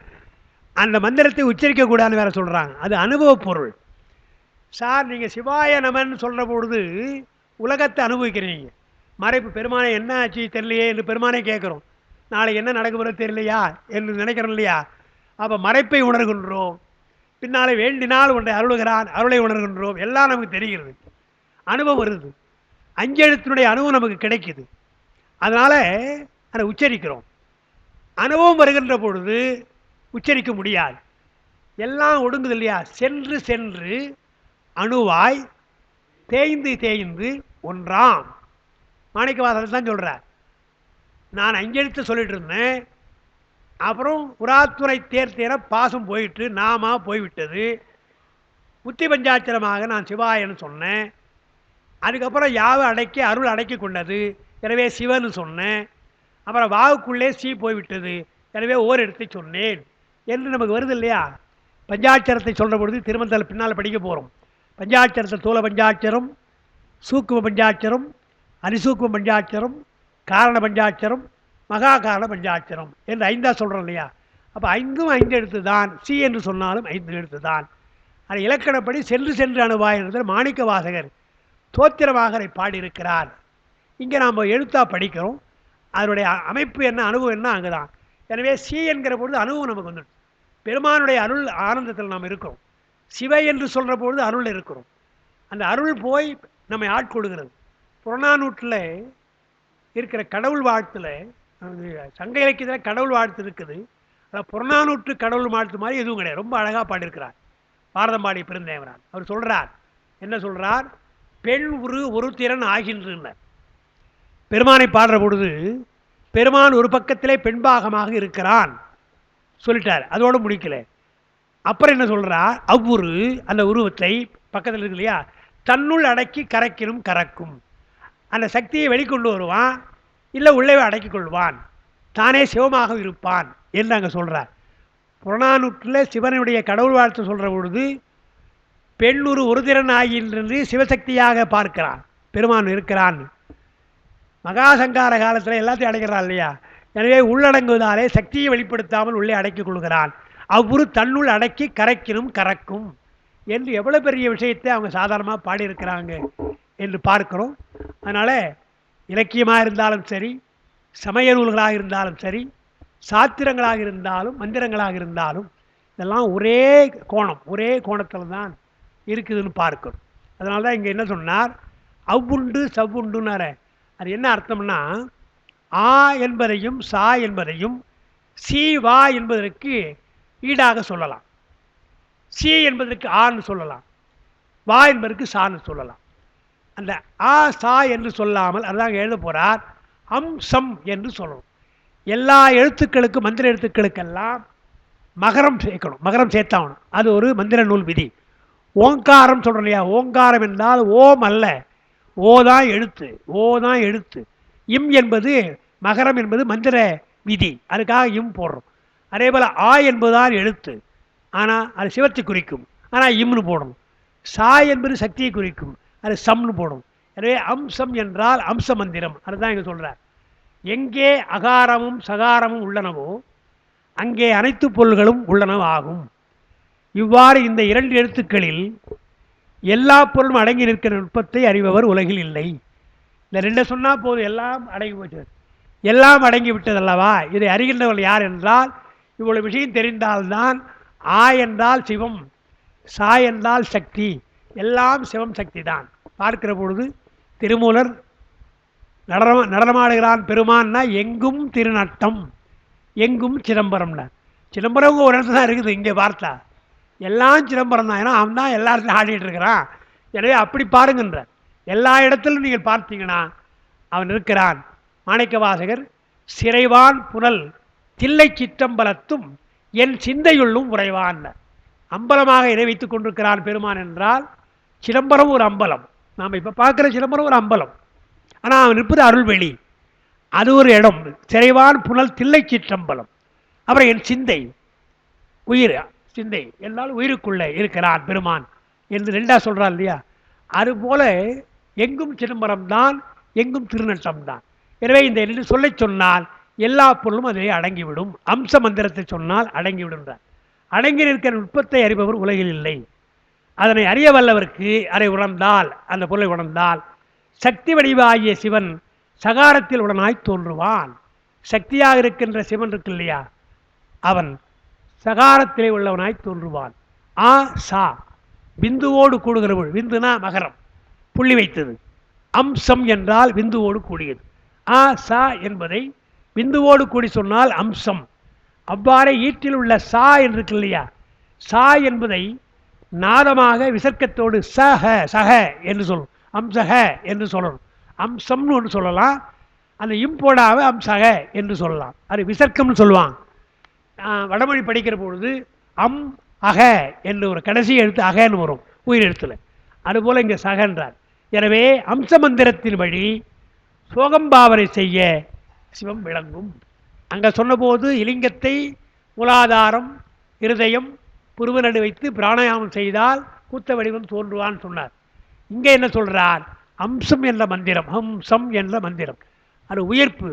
அந்த மந்திரத்தை உச்சரிக்கக்கூடாதுன்னு வேறு சொல்கிறாங்க, அது அனுபவ பொருள். சார் நீங்கள் சிவாய நமன்னு சொல்கிற பொழுது உலகத்தை அனுபவிக்கிறீங்க. மறைப்பு பெருமானை என்ன ஆச்சு தெரியலையே என்று பெருமானே கேட்குறோம். நாளைக்கு என்ன நடக்க போகிறது தெரியலையா என்று நினைக்கிறோம் இல்லையா. அப்போ மறைப்பை உணர்கின்றோம், பின்னாலே வேண்டினால் ஒன்றை அருளுகிறான், அருளை உணர்கின்றோம், எல்லாம் நமக்கு தெரிகிறது, அனுபவம் வருது, அஞ்செழுத்தினுடைய அனுபவம் நமக்கு கிடைக்குது. அதனால் அதை உச்சரிக்கிறோம். அனுபவம் வருகின்ற பொழுது உச்சரிக்க முடியாது, எல்லாம் ஒடுங்குது இல்லையா? சென்று சென்று அணுவாய் தேய்ந்து தேய்ந்து ஒன்றாம். மாணிக்கவாசகர் தான் சொல்கிறார். நான் அஞ்செழுத்து சொல்லிட்டு இருந்தேன், அப்புறம் உராத்துறை தேர்த்தேர பாசம் போயிட்டு நாமா போய்விட்டது, புத்தி பஞ்சாட்சரமாக நான் சிவாயன்னு சொன்னேன். அதுக்கப்புறம் யாவை அடக்கி அருள் அடக்கி கொண்டது, எனவே சிவன்னு சொன்னேன். அப்புறம் வாவுக்குள்ளே சி போய்விட்டது, எனவே ஓர் எடுத்து சொன்னேன் என்று நமக்கு வருது இல்லையா? பஞ்சாட்சரத்தை சொல்கிற பொழுது திருமந்தல் பின்னால் படிக்க போகிறோம். பஞ்சாட்சரத்தை தூல பஞ்சாட்சரம், சூக்கும பஞ்சாட்சரம், அரிசூக்கும பஞ்சாட்சரம், காரண பஞ்சாட்சரம், மகா காரண பஞ்சாட்சரம் என்று ஐந்தா சொல்கிறோம் இல்லையா? அப்போ ஐந்தும் ஐந்து எழுத்து தான், சி என்று சொன்னாலும் ஐந்து எழுத்து தான். அது இலக்கணப்படி சென்று சென்று அணுவாய் என்ற மாணிக்க வாசகர் தோத்திரமாக அதை பாடியிருக்கிறார். இங்கே நாம் எழுத்தாக படிக்கிறோம், அதனுடைய அமைப்பு என்ன, அனுபவம் என்ன அங்கே தான். எனவே சி என்கிற பொழுது அனுபவம் நமக்கு வந்துடும். பெருமானுடைய அருள் ஆனந்தத்தில் நாம் இருக்கிறோம். சிவை என்று சொல்கிற பொழுது அருள் இருக்கிறோம். அந்த அருள் போய் நம்மை ஆட்கொள்கிறது. புறநானூற்றில் இருக்கிற கடவுள் வாழ்த்தில், சங்க இலக்கியத்தில் கடவுள் வாழ்த்து இருக்குது, அதில் புறநானூற்று கடவுள் வாழ்த்து மாதிரி எதுவும் கிடையாது. ரொம்ப அழகாக பாடியிருக்கிறார் பாரதம்பாடி பெருந்தேவரான். அவர் சொல்கிறார், என்ன சொல்கிறார்? பெண் ஒரு திறன் ஆகின்றார். பெருமானை பாடுற பொழுது பெருமான் ஒரு பக்கத்திலே பெண்பாகமாக இருக்கிறான் சொல்லிட்டார், அதோடு முடிக்கல. அப்புறம் என்ன சொல்கிறார்? அவ்வுரு அந்த உருவத்தை பக்கத்தில் இருக்கு இல்லையா, தன்னுள் அடக்கி கரைக்கினும் கறக்கும். அந்த சக்தியை வெளிக்கொண்டு வருவான், இல்லை உள்ளே அடக்கி கொள்வான், தானே சிவமாக இருப்பான் என்று அங்கே சொல்கிறார். புறநானூற்றில் சிவனுடைய கடவுள் வாழ்த்து சொல்கிற பொழுது பெண்ணுரு ஒரு திறன் ஆகின்றது சிவசக்தியாக பார்க்கிறான், பெருமான் இருக்கிறான். மகாசங்கார காலத்தில் எல்லாத்தையும் அடைக்கிறான் இல்லையா? எனவே உள்ளடங்குவதாலே சக்தியை வெளிப்படுத்தாமல் உள்ளே அடக்கிக் கொள்கிறான். அவ்வுரு தன்னுள் அடக்கி கரைக்கினும் கறக்கும் என்று எவ்வளோ பெரிய விஷயத்தை அவங்க சாதாரணமாக பாடியிருக்கிறாங்க என்று பார்க்கிறோம். அதனால் இலக்கியமாக இருந்தாலும் சரி, சமய நூல்களாக இருந்தாலும் சரி, சாத்திரங்களாக இருந்தாலும் மந்திரங்களாக இருந்தாலும் இதெல்லாம் ஒரே கோணம், ஒரே கோணத்தில் தான் இருக்குதுன்னு பார்க்கணும். அதனால தான் இங்கே என்ன சொன்னார்? அவ்வுண்டு சவ்வுண்டுன்னார. அது என்ன அர்த்தம்னா, ஆ என்பதையும் சா என்பதையும் சி வா என்பதற்கு ஈடாக சொல்லலாம். சி என்பதற்கு ஆன்னு சொல்லலாம், வா என்பதற்கு சான்னு சொல்லலாம். அந்த ஆ சா என்று சொல்லாமல் அதுதான் எழுத போகிறார், அம்சம் என்று சொல்லணும். எல்லா எழுத்துக்களுக்கும் மந்திர எழுத்துக்களுக்கெல்லாம் மகரம் சேர்க்கணும், மகரம் சேர்த்தாகணும். அது ஒரு மந்திர நூல் விதி. ஓங்காரம் சொல்கிறோம் இல்லையா? ஓங்காரம் என்றால் ஓம் அல்ல, ஓ தான் எழுத்து, ஓ தான் எழுத்து. இம் என்பது மகரம் என்பது மந்திர விதி, அதுக்காக இம் போடுறோம். அதே போல் ஆ என்பதுதான் எழுத்து, ஆனால் அது சிவத்தை குறிக்கும், ஆனால் இம்னு போடணும். சா என்பது சக்தியை குறிக்கும், அது சம்னு போடணும். எனவே அம்சம் என்றால் அம்ச மந்திரம், அதுதான் இங்கே சொல்கிறார். எங்கே அகாரமும் சகாரமும் உள்ளனவோ அங்கே அனைத்து பொருள்களும் உள்ளனவு ஆகும். இவ்வாறு இந்த இரண்டு எழுத்துக்களில் எல்லா பொருளும் அடங்கி நிற்கிற நுட்பத்தை அறிபவர் உலகில் இல்லை. இந்த ரெண்டு சொன்னால் போதும், எல்லாம் அடங்கி போச்சு, எல்லாம் அடங்கி விட்டதல்லவா. இதை அறிகின்றவர்கள் யார் என்றால், இவ்வளவு விஷயம் தெரிந்தால்தான் ஆ என்றால் சிவம், சா என்றால் சக்தி, எல்லாம் சிவம் சக்தி தான். பார்க்கிற பொழுது திருமூலர் நடனமாடுகிறான் பெருமான்னா எங்கும் திருநட்டம், எங்கும் சிதம்பரம்னா. சிதம்பரம் ஒரு இடத்துல தான் இருக்குது, இங்கே பார்த்தா எல்லாம் சிதம்பரம் தான். ஏன்னா அவன் தான் எல்லா இடத்துலையும் ஆடிட்டு இருக்கிறான். எனவே அப்படி பாருங்கன்ற, எல்லா இடத்திலும் நீங்கள் பார்த்தீங்கன்னா அவன் இருக்கிறான். மாணிக்க வாசகர் சிறைவான் புனல் தில்லை சிற்றம்பலத்தும் என் சிந்தையுள்ளும் உறைவான். அம்பலமாக இதை வைத்துக் கொண்டிருக்கிறான் பெருமான் என்றால் சிதம்பரம் ஒரு அம்பலம். நாம் இப்போ பார்க்குற சிதம்பரம் ஒரு அம்பலம், ஆனால் அவன் இருப்பது அருள்வெளி, அது ஒரு இடம். சிறைவான் புனல் தில்லை சிற்றம்பலம். அப்புறம் என் சிந்தை, உயிர் சிந்தை, என்னால் உயிருக்குள்ளே இருக்கிறான் பெருமான் என்று ரெண்டா சொல்கிறான் இல்லையா? அதுபோல எங்கும் சிதம்பரம் தான், எங்கும் திருநட்டம் தான். எனவே இந்த ரெண்டு சொல்லை சொன்னால் எல்லா பொருளும் அதிலே அடங்கிவிடும். அம்ச மந்திரத்தை சொன்னால் அடங்கிவிடுன்றார். அடங்கி நிற்கிற நுட்பத்தை அறிபவர் உலகில் இல்லை. அதனை அறிய வல்லவருக்கு அதை உணர்ந்தால், அந்த பொருளை உணர்ந்தால் சக்தி வடிவாகிய சிவன் சகாரத்தில் உடனாய் தோன்றுவான். சக்தியாக இருக்கின்ற சிவன் இருக்கு இல்லையா, அவன் சகாரத்திலே உள்ளவனாய் தோன்றுவான். ஆ சா விந்துவோடு கூடுகிற பொழுது, விந்துனா மகரம் புள்ளி வைத்தது, அம்சம் என்றால் விந்துவோடு கூடியது. ஆ சா என்பதை விந்துவோடு கூடி சொன்னால் அம்சம். அவ்வாறே ஈற்றில் உள்ள சா என்று இருக்கு இல்லையா, சா என்பதை நாதமாக விசர்க்கத்தோடு சஹ சஹ என்று சொல்லணும், அம்சக என்று சொல்லணும். அம்சம்னு ஒன்று சொல்லலாம், அந்த இம்போடாவை அம்சக என்று சொல்லலாம். அது விசர்க்கம்னு சொல்லுவான். வடமொழி படிக்கிற பொழுது அம் அக என்று ஒரு கடைசி எழுத்து அகன்னு வரும் உயிர் எழுத்துல. அதுபோல் இங்கே சகன்றார். எனவே அம்ச மந்திரத்தின் வழி சோகம்பாவனை செய்ய சிவம் விளங்கும். அங்கே சொன்னபோது இலிங்கத்தை மூலாதாரம் இருதயம் புருவ நடு வைத்து பிராணாயாமம் செய்தால் கூத்த வடிவம் தோன்றுவான்னு சொன்னார். இங்கே என்ன சொல்றார்? அம்சம் என்ற மந்திரம், ஹம்சம் என்ற மந்திரம், அது உயிர்ப்பு.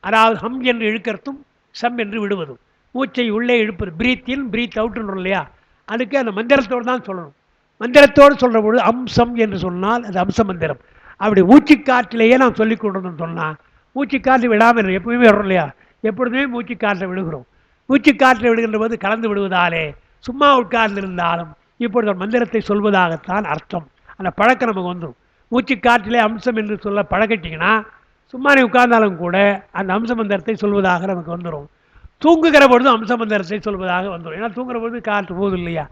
அதாவது ஹம் என்று இழுக்கிறதும் சம் என்று விடுவதும், மூச்சை உள்ளே இழுப்பது, பிரீத் இன் பிரீத் அவுட்னு இல்லையா, அதுக்கு அந்த மந்திரத்தோடு தான் சொல்லணும். மந்திரத்தோடு சொல்கிற பொழுது அம்சம் என்று சொன்னால் அது அம்ச மந்திரம். அப்படி மூச்சுக்காற்றிலேயே நாம் சொல்லிக் கொண்டோம்னு சொன்னால், மூச்சுக்காற்று விடாமல் எப்பவுமே வரும் இல்லையா, எப்பொழுதுமே மூச்சுக்காற்றை விடுகிறோம். மூச்சுக்காற்றை விடுகின்ற போது கலந்து விடுவதாலே சும்மா உட்கார்ந்து இருந்தாலும் இப்பொழுது மந்திரத்தை சொல்வதாகத்தான் அர்த்தம். அந்த பழக்கம் நமக்கு வந்துடும். மூச்சுக்காற்றிலே அம்சம் என்று சொல்ல பழகிட்டிங்கன்னா சும்மா நீ உட்கார்ந்தாலும் கூட அந்த அம்ச மந்திரத்தை சொல்வதாக நமக்கு வந்துடும். தூங்குகிற பொழுது அம்ச மந்திரத்தை சொல்வதாக வந்துடும். ஏன்னா தூங்குகிற பொழுது காற்று போகுது இல்லையா.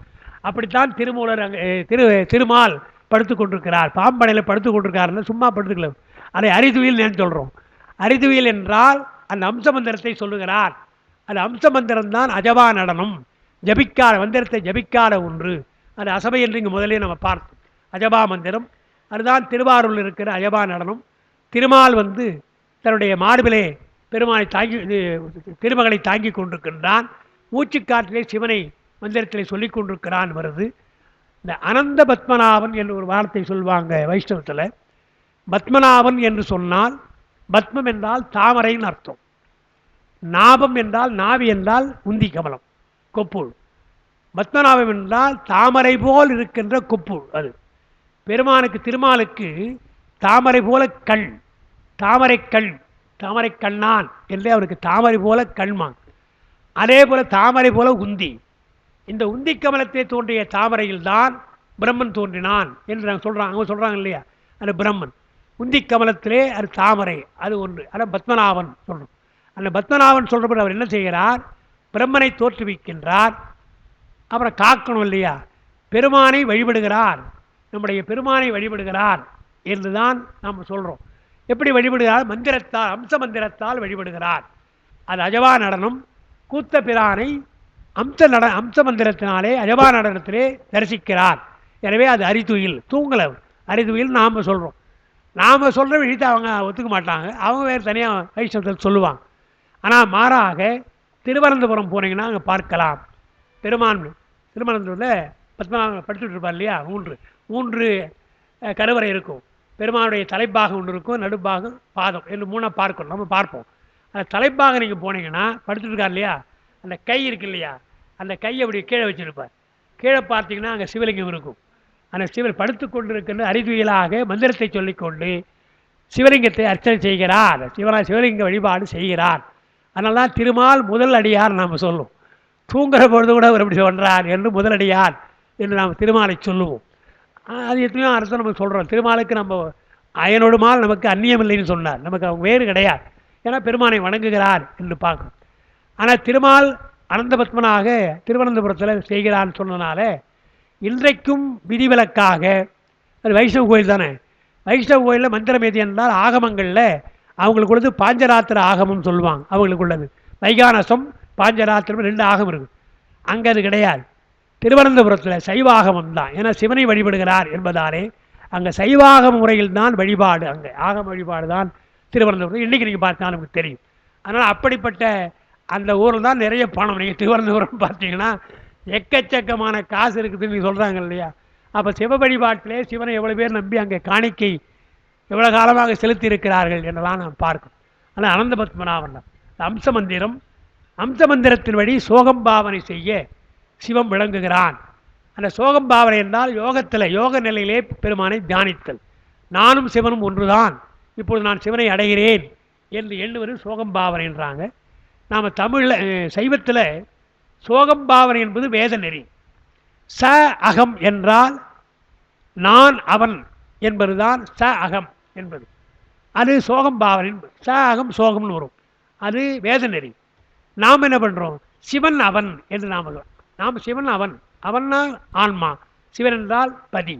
அப்படித்தான் திருமூலர் திருமால் படுத்து கொண்டிருக்கிறார், பாம்படையில் படுத்து கொண்டிருக்காருன்னு சும்மா படுத்துக்கல, அதை அரிதுவியல் நான் சொல்கிறோம். அரிதுவியல் என்றால் அந்த அம்ச மந்திரத்தை சொல்லுகிறார். அது அம்ச மந்திரம்தான் அஜபா நடனம். ஜபிக்கார மந்திரத்தை ஜபிக்கார ஒன்று அது அசபை என்று இங்கே முதலே நம்ம பார்த்தோம். அஜபா மந்திரம் அதுதான் திருவாரூரில் இருக்கிற அஜபா நடனம். திருமால் தன்னுடைய மார்பிலே பெருமானை தாங்கி திருமகளை தாங்கி கொண்டிருக்கின்றான். மூச்சுக்காற்றிலே சிவனை மந்திரத்திலே சொல்லிக் கொண்டிருக்கிறான் வருது. இந்த அனந்த பத்மநாபன் என்று ஒரு வார்த்தை சொல்லுவாங்க வைஷ்ணவத்தில். பத்மநாபன் என்று சொன்னால் பத்மம் என்றால் தாமரைன்னு அர்த்தம், நாபம் என்றால் நாவி என்றால் உந்தி கமலம் கொப்புள், பத்மநாபம் என்றால் தாமரை போல் இருக்கின்ற கொப்புள். அது பெருமானுக்கு திருமாலுக்கு தாமரை போல கண், தாமரை கண், தாமரை கண்ணான் என்றே அவருக்கு தாமரை போல கண்மான். அதே போல தாமரை போல உந்தி. இந்த உந்தி கமலத்தை தோன்றிய தாமரையில் தான் பிரம்மன் தோன்றினான் என்று நாங்கள் சொல்கிறாங்க. அவங்க சொல்கிறாங்க இல்லையா, அது பிரம்மன் உந்தி கமலத்திலே அது தாமரை, அது ஒன்று. அதான் பத்மநாபன் சொல்கிறோம். அந்த பத்மநாபன் சொல்கிறபோது அவர் என்ன செய்கிறார்? பிரம்மனை தோற்றுவிக்கின்றார். அப்புறம் காக்கணும் இல்லையா, பெருமானை வழிபடுகிறார். நம்முடைய பெருமானை வழிபடுகிறார் என்று தான் நாம் சொல்கிறோம். எப்படி வழிபடுகிறார்? மந்திரத்தால், அம்ச மந்திரத்தால் வழிபடுகிறார். அது அஜபா நடனம். கூத்த பிரானை அம்ச மந்திரத்தினாலே அஜபா நடனத்திலே தரிசிக்கிறார். எனவே அது அரிதுயில், தூங்கலை அரிதுயில் நாம் சொல்கிறோம். நாம் சொல்கிற விஷயத்தை அவங்க ஒத்துக்க மாட்டாங்க, அவங்க வேறு தனியாக வைஷ்ணவத்தில் சொல்லுவாங்க. ஆனால் மாறாக திருவனந்தபுரம் போனீங்கன்னா அங்கே பார்க்கலாம். பெருமான் திருவனந்தபுரத்தில் பத்மநாபன் படுத்துட்டு இருப்பார் இல்லையா, மூன்று கருவறை இருக்கும். பெருமானுடைய தலைப்பாகம் ஒன்று இருக்கும், நடுப்பாகம் பாதம் என்று மூணாக பார்க்கணும், நம்ம பார்ப்போம். அந்த தலைப்பாகம் நீங்கள் போனீங்கன்னா படுத்துட்டு இருக்கார் இல்லையா, அந்த கை இருக்கு இல்லையா, அந்த கையை அப்படி கீழே வச்சுருப்பார். கீழே பார்த்தீங்கன்னா அங்கே சிவலிங்கம் இருக்கும். அந்த சிவன் படுத்து கொண்டு இருக்கின்ற அறிவியலாக மந்திரத்தை சொல்லிக்கொண்டு சிவலிங்கத்தை அர்ச்சனை செய்கிறார், சிவலிங்க வழிபாடு செய்கிறார். அதனால தான் திருமால் முதல் அடியார் நாம் சொல்லுவோம். தூங்குற பொழுது கூட அவர் எப்படி சொல்கிறார் என்று முதலடியார் என்று நாம் திருமாலை சொல்லுவோம். அது எத்தனையோ அர்த்தம் நம்ம சொல்கிறோம். திருமாலுக்கு நம்ம அயனோடு மால் நமக்கு அந்நியம் இல்லைன்னு சொன்னார், நமக்கு அவங்க வேறு கிடையாது. ஏன்னா பெருமானை வணங்குகிறார் என்று பார்க்கணும். ஆனால் திருமால் அனந்த பத்மனாக திருவனந்தபுரத்தில் செய்கிறான்னு சொன்னனால இன்றைக்கும் விதிவிலக்காக, அது வைஷ்ணவ கோயில் தானே, வைஷ்ணவ கோயிலில் மந்திரம் எது என்றால் ஆகமங்களில் அவங்களுக்கு உள்ளது பாஞ்சராத்திர ஆகமம் சொல்லுவாங்க. அவங்களுக்கு உள்ளது வைகானசம் பாஞ்சராத்திரம் 2 ஆகம் இருக்குது. அங்கே அது கிடையாது. திருவனந்தபுரத்தில் சைவாகமம் தான். ஏன்னா சிவனை வழிபடுகிறார் என்பதாலே அங்கே சைவாகம முறையில் தான் வழிபாடு, அங்கே ஆகம வழிபாடு தான் திருவனந்தபுரம். இன்றைக்கி நீங்கள் பார்த்தா நமக்கு தெரியும். அதனால் அப்படிப்பட்ட அந்த ஊரில் தான் நிறைய பணம். நீங்கள் திருவனந்தபுரம் பார்த்தீங்கன்னா எக்கச்சக்கமான காசு இருக்குதுன்னு நீங்கள் சொல்கிறாங்க இல்லையா. அப்போ சிவ வழிபாட்டிலே சிவனை எவ்வளோ பேர் நம்பி அங்கே காணிக்கை எவ்வளோ காலமாக செலுத்தி இருக்கிறார்கள் என்றெல்லாம் நாம் பார்க்கணும். ஆனால் அனந்த பத்மநாபன் அம்ச மந்திரம், அம்ச மந்திரத்தின் வழி சோகம் பாவனை செய்ய சிவம் விளங்குகிறான். அந்த சோகம் பாவனை என்றால் யோகத்தில், யோக நிலையிலே பெருமானை தியானித்தல். நானும் சிவனும் ஒன்றுதான், இப்பொழுது நான் சிவனை அடைகிறேன் என்று எண்ணுவது சோகம் பாவனை என்றாங்க. நாம் தமிழில் சைவத்தில் சோகம் பாவனை என்பது வேத நெறி. ச அகம் என்றால் நான் அவன் என்பதுதான் ச அகம் என்பது. அது சோகம் பாவனை. ச அகம் சோகம்னு வரும். அது வேத நெறி. நாம் என்ன பண்ணுறோம்? சிவன் அவன் என்று நாம் சிவன் அவன். அவன்னா ஆன்மா, சிவன் என்றால் பதி.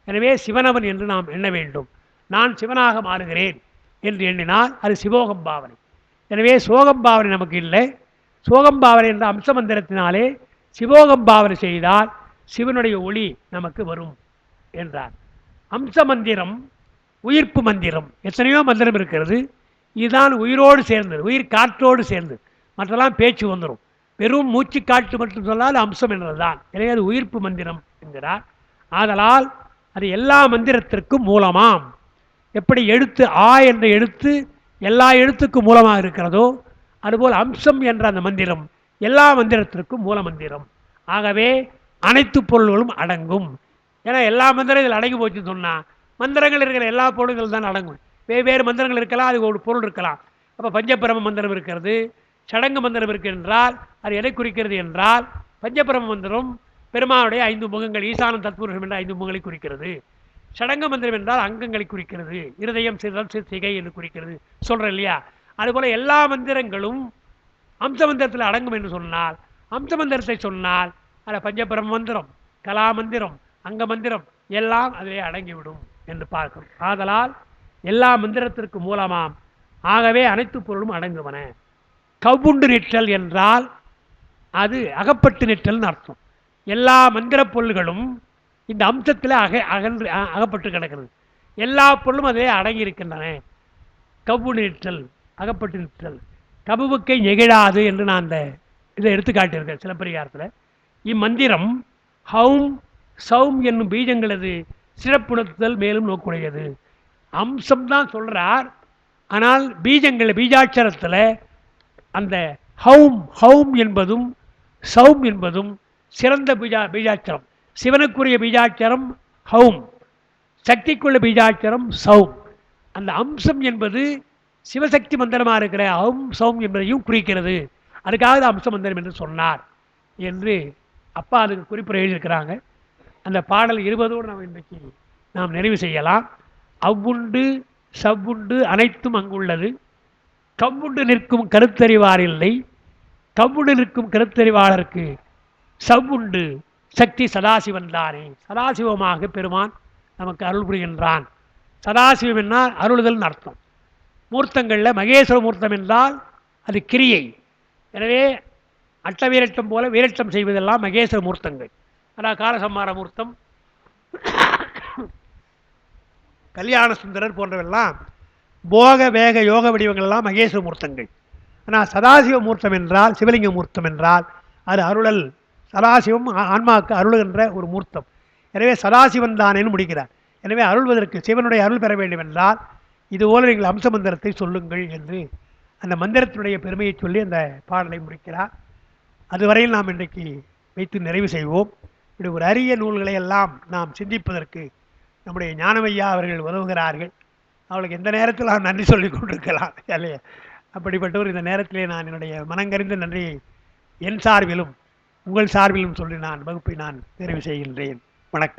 எனவே சிவனவன் என்று நாம் எண்ண வேண்டும். நான் சிவனாக மாறுகிறேன் என்று எண்ணினால் அது சிவோகம் பாவனை. எனவே சோகம் பாவனை நமக்கு இல்லை. சோகம் பாவனை என்ற அம்ச மந்திரத்தினாலே சிவோகம் பாவனை செய்தால் சிவனுடைய ஒளி நமக்கு வரும் என்றார். அம்ச மந்திரம் உயிர்ப்பு மந்திரம். எத்தனையோ மந்திரம் இருக்கிறது. இதுதான் உயிரோடு சேர்ந்தது, உயிர் காற்றோடு சேர்ந்தது. மற்றெல்லாம் பேச்சு வந்துடும். வெறும் மூச்சு காற்று மட்டும் சொன்னால் அம்சம் என்றதுதான். எனவே அது உயிர்ப்பு மந்திரம் என்கிறார். ஆதலால் அது எல்லா மந்திரத்திற்கும் மூலமாம். எப்படி எழுத்து ஆ என்ற எழுத்து எல்லா எழுத்துக்கும் மூலமாக இருக்கிறதோ அதுபோல் அம்சம் என்ற அந்த மந்திரம் எல்லா மந்திரத்திற்கும் மூல மந்திரம். ஆகவே அனைத்து பொருள்களும் அடங்கும். ஏன்னா எல்லா மந்திரங்கள் அடங்கி போச்சுன்னு சொன்னால் மந்திரங்கள் இருக்கிற எல்லா பொருள்கள் தான் அடங்கும். வெவ்வேறு மந்திரங்கள் இருக்கலாம், அது ஒரு பொருள் இருக்கலாம். அப்போ பஞ்சபிரம மந்திரம் இருக்கிறது, சடங்கு மந்திரம் இருக்கிறது என்றால் அது எதை குறிக்கிறது என்றால் பஞ்சபிரம மந்திரம் பெருமானுடைய 5 முகங்கள், ஈசானம் தத்புருஷம் என்ற 5 முகங்களை குறிக்கிறது. சடங்கு மந்திரம் என்றால் அங்கங்களை குறிக்கிறது, இருதயம் சிதல் சிகை என்று குறிக்கிறது சொல்கிறேன் இல்லையா? அதுபோல் எல்லா மந்திரங்களும் அம்ச மந்திரத்தில் அடங்கும் என்று சொன்னால், அம்ச மந்திரத்தை சொன்னால் அதில் பஞ்சபிரம மந்திரம், கலா மந்திரம், அங்க மந்திரம் எல்லாம் அதிலே அடங்கிவிடும் என்று பார்க்கிறோம். ஆதலால் எல்லா மந்திரத்திற்கு மூலமாம். ஆகவே அனைத்து பொருளும் அடங்குவன. கவ்வுண்டு நிற்றல் என்றால் அது அகப்பட்டு நிற்றல்னு அர்த்தம். எல்லா மந்திர பொருள்களும் இந்த அம்சத்தில் அகப்பட்டு கிடக்கிறது. எல்லா பொருளும் அதிலே அடங்கி இருக்கின்றன. கவ்வுண்டு நிற்றல், அகப்பட்டு நிற்றல். கபுவுக்கை நெகிழாது என்று நான் அந்த இதை எடுத்துக்காட்டியிருக்கேன் சிலப்பதிகாரத்தில். இம்மந்திரம் ஹவும் சௌம் என்னும் பீஜங்களது சிறப்புணர்த்துதல் மேலும் நோக்குடையது. அம்சம்தான் சொல்கிறார். ஆனால் பீஜங்கள் பீஜாட்சரத்தில் அந்த ஹவும் ஹவும் என்பதும் சௌம் என்பதும் சிறந்த பீஜாட்சரம். சிவனுக்குரிய பீஜாட்சரம் ஹவும், சக்திக்குள்ள பீஜாட்சரம் சௌம். அந்த அம்சம் என்பது சிவசக்தி மந்திரமாக இருக்கிற ஹவும் சௌம் என்பதையும் குறிக்கிறது. அதுக்காக அம்ச மந்திரம் என்று சொன்னார் என்று அப்பா அதுக்கு குறிப்புரை எழுதியிருக்கிறாங்க. அந்த பாடல் 20ஓடு நாம் இன்றைக்கு நாம் நிறைவு செய்யலாம். அவ்வுண்டு சவ்வுண்டு அனைத்தும் அங்குள்ளது, கவ்வுண்டு நிற்கும் கருத்தறிவார் இல்லை, கவ்வுண்டு நிற்கும் கருத்தறிவாளருக்கு சவ்வுண்டு சக்தி சதாசிவன் தானே. சதாசிவமாக பெருமான் நமக்கு அருள் புரிகின்றான். சதாசிவம் என்றால் அருளுதல் அர்த்தம். மூர்த்தங்களில் மகேஸ்வர மூர்த்தம் என்றால் அது கிரியை. எனவே அட்ட வீரட்டம் போல வீரட்டம் செய்வதெல்லாம் மகேஸ்வர மூர்த்தங்கள். அதாவது காலசம்மார மூர்த்தம், கல்யாண சுந்தரர் போன்றவெல்லாம் போக வேக யோக வடிவங்கள்லாம் மகேஸ்வர மூர்த்தங்கள். ஆனால் சதாசிவ மூர்த்தம் என்றால், சிவலிங்க மூர்த்தம் என்றால் அது அருளல். சதாசிவம் ஆன்மாவுக்கு அருளுகின்ற ஒரு மூர்த்தம். எனவே சதாசிவன் தானேன்னு முடிக்கிறார். எனவே அருள்வதற்கு சிவனுடைய அருள் பெற வேண்டும் என்றால் இதுபோல நீங்கள் அம்ச மந்திரத்தை சொல்லுங்கள் என்று அந்த மந்திரத்தினுடைய பெருமையை சொல்லி அந்த பாடலை முடிக்கிறார். அதுவரையில் நாம் இன்றைக்கு வைத்து நிறைவு செய்வோம். இப்படி ஒரு அரிய நூல்களை எல்லாம் நாம் சிந்திப்பதற்கு நம்முடைய ஞானமையா அவர்கள் உதவுகிறார்கள். அவளுக்கு எந்த நேரத்தில் நான் நன்றி சொல்லிக் கொண்டிருக்கலாம் இல்லையா? அப்படிப்பட்டவர் இந்த நேரத்திலே நான் என்னுடைய மனங்கறிந்த நன்றியை என் சார்பிலும் உங்கள் சார்பிலும் சொல்லி நான் வகுப்பை நான் நிறைவு செய்கின்றேன். வணக்கம்.